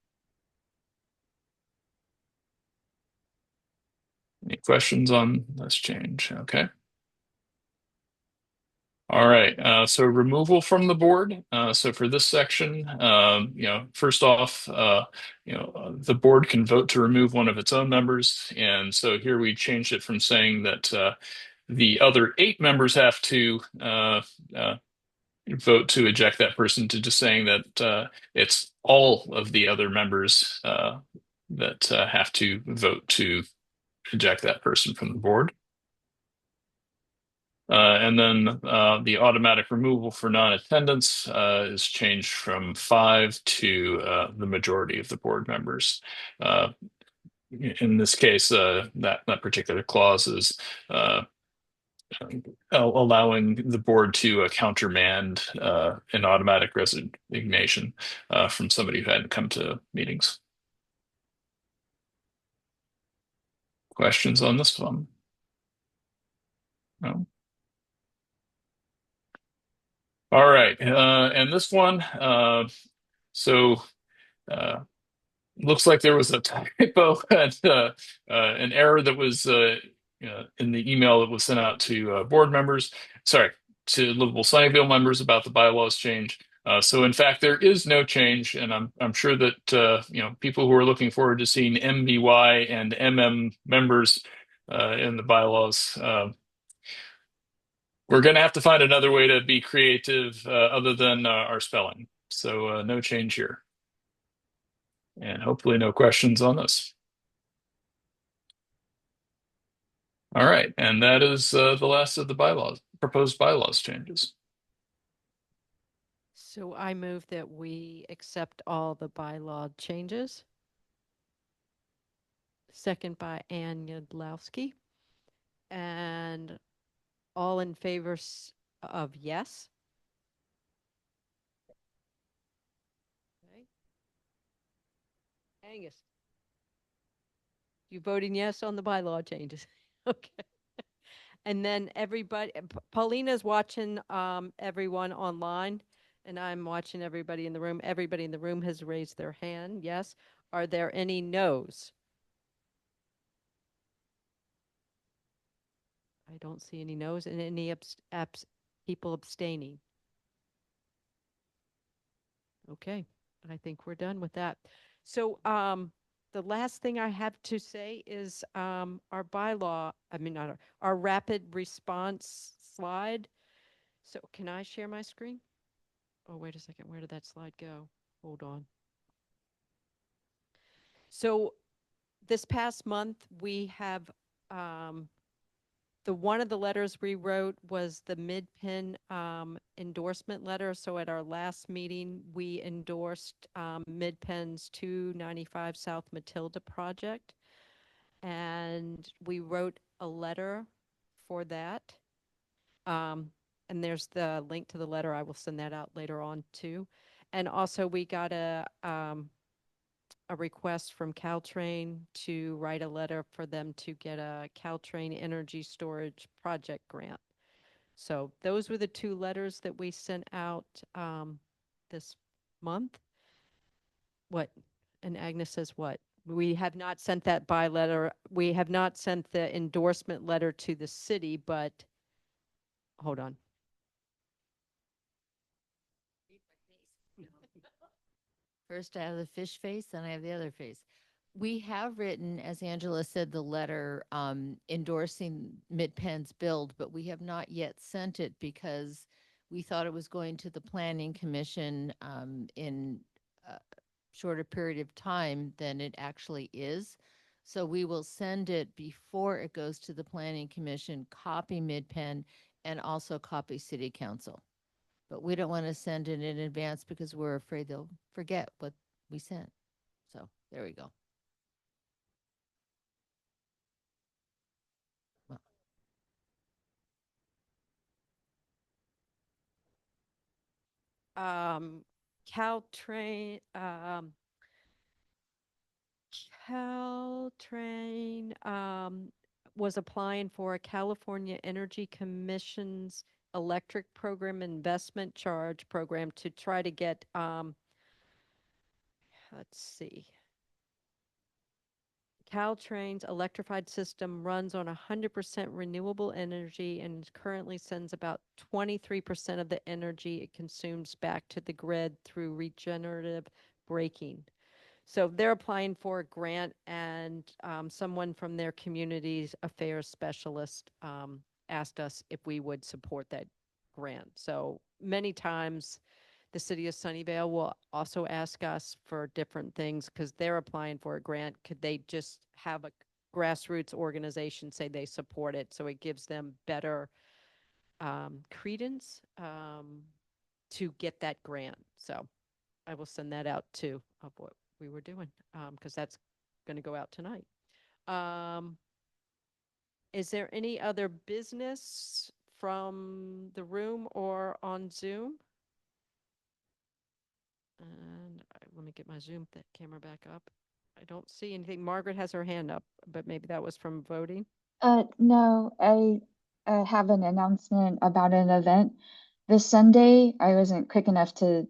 Any questions on this change? Okay. All right, so removal from the board. So for this section, first off, the board can vote to remove one of its own members. And so here we changed it from saying that the other 8 members have to vote to eject that person, to just saying that it's all of the other members that have to vote to eject that person from the board. And then the automatic removal for non-attendance is changed from 5 to the majority of the board members. In this case, that particular clause is allowing the board to countermand an automatic resignation from somebody who hadn't come to meetings. Questions on this one? No? All right, and this one, looks like there was a typo and an error that was in the email that was sent out to board members, to Livable Sunnyvale members about the bylaws change. So in fact, there is no change, and I'm sure that people who are looking forward to seeing MBY and MM members in the bylaws, we're going to have to find another way to be creative other than our spelling. So no change here. And hopefully no questions on this. All right, and that is the last of the proposed bylaws changes. So I move that we accept all the bylaw changes. Second by Ann Yudlowski. And all in favor of yes? Okay. Angus, you voting yes on the bylaw changes? Okay. And then everybody, Paulina's watching everyone online, and I'm watching everybody in the room. Everybody in the room has raised their hand, yes. Are there any no's? I don't see any no's and any people abstaining. Okay, I think we're done with that. So the last thing I have to say is our bylaw, I mean, not our rapid response slide. So can I share my screen? Oh, wait a second. Where did that slide go? Hold on. So this past month, we have one of the letters we wrote was the Mid-Penn endorsement letter. So at our last meeting, we endorsed Mid-Penn's 295 South Matilda project. And we wrote a letter for that. And there's the link to the letter. I will send that out later on too. And also we got a request from Caltrain to write a letter for them to get a Caltrain energy storage project grant. So those were the two letters that we sent out this month. What? And Agnes says what? We have not sent that by letter. We have not sent the endorsement letter to the city, but hold on. First, I have the fish face, then I have the other face. We have written, as Angela said, the letter endorsing Mid-Penn's build, but we have not yet sent it because we thought it was going to the Planning Commission in a shorter period of time than it actually is. So we will send it before it goes to the Planning Commission, copy Mid-Penn, and also copy City Council. But we don't want to send it in advance because we're afraid they'll forget what we sent. So there we go. Caltrain, was applying for a California Energy Commission's electric program investment charge program to try to get, let's see. Caltrain's electrified system runs on 100% renewable energy and currently sends about 23% of the energy it consumes back to the grid through regenerative braking. So they're applying for a grant, and someone from their community affairs specialist asked us if we would support that grant. So many times the city of Sunnyvale will also ask us for different things because they're applying for a grant. Could they just have a grassroots organization say they support it, so it gives them better credence to get that grant? So I will send that out too of what we were doing because that's going to go out tonight. Is there any other business from the room or on Zoom? And let me get my Zoom camera back up. I don't see anything. Margaret has her hand up, but maybe that was from voting. No, I have an announcement about an event this Sunday. I wasn't quick enough to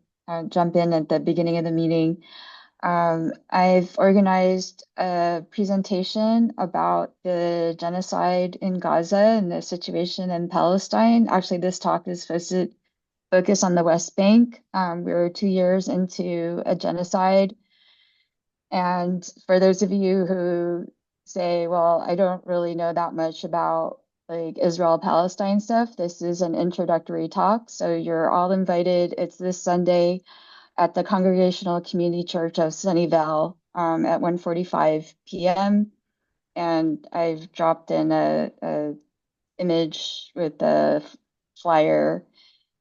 jump in at the beginning of the meeting. I've organized a presentation about the genocide in Gaza and the situation in Palestine. Actually, this talk is supposed to focus on the West Bank. We're 2 years into a genocide. And for those of you who say, well, I don't really know that much about like Israel-Palestine stuff, this is an introductory talk. So you're all invited. It's this Sunday at the Congregational Community Church of Sunnyvale at 1:45 p.m. And I've dropped in a image with the flyer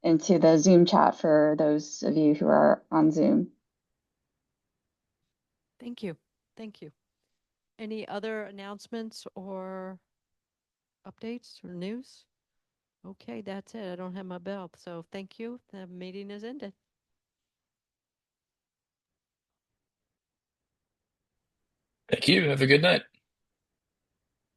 into the Zoom chat for those of you who are on Zoom. Thank you. Thank you. Any other announcements or updates or news? Okay, that's it. I don't have my bell. So thank you. The meeting is ended. Thank you. Have a good night.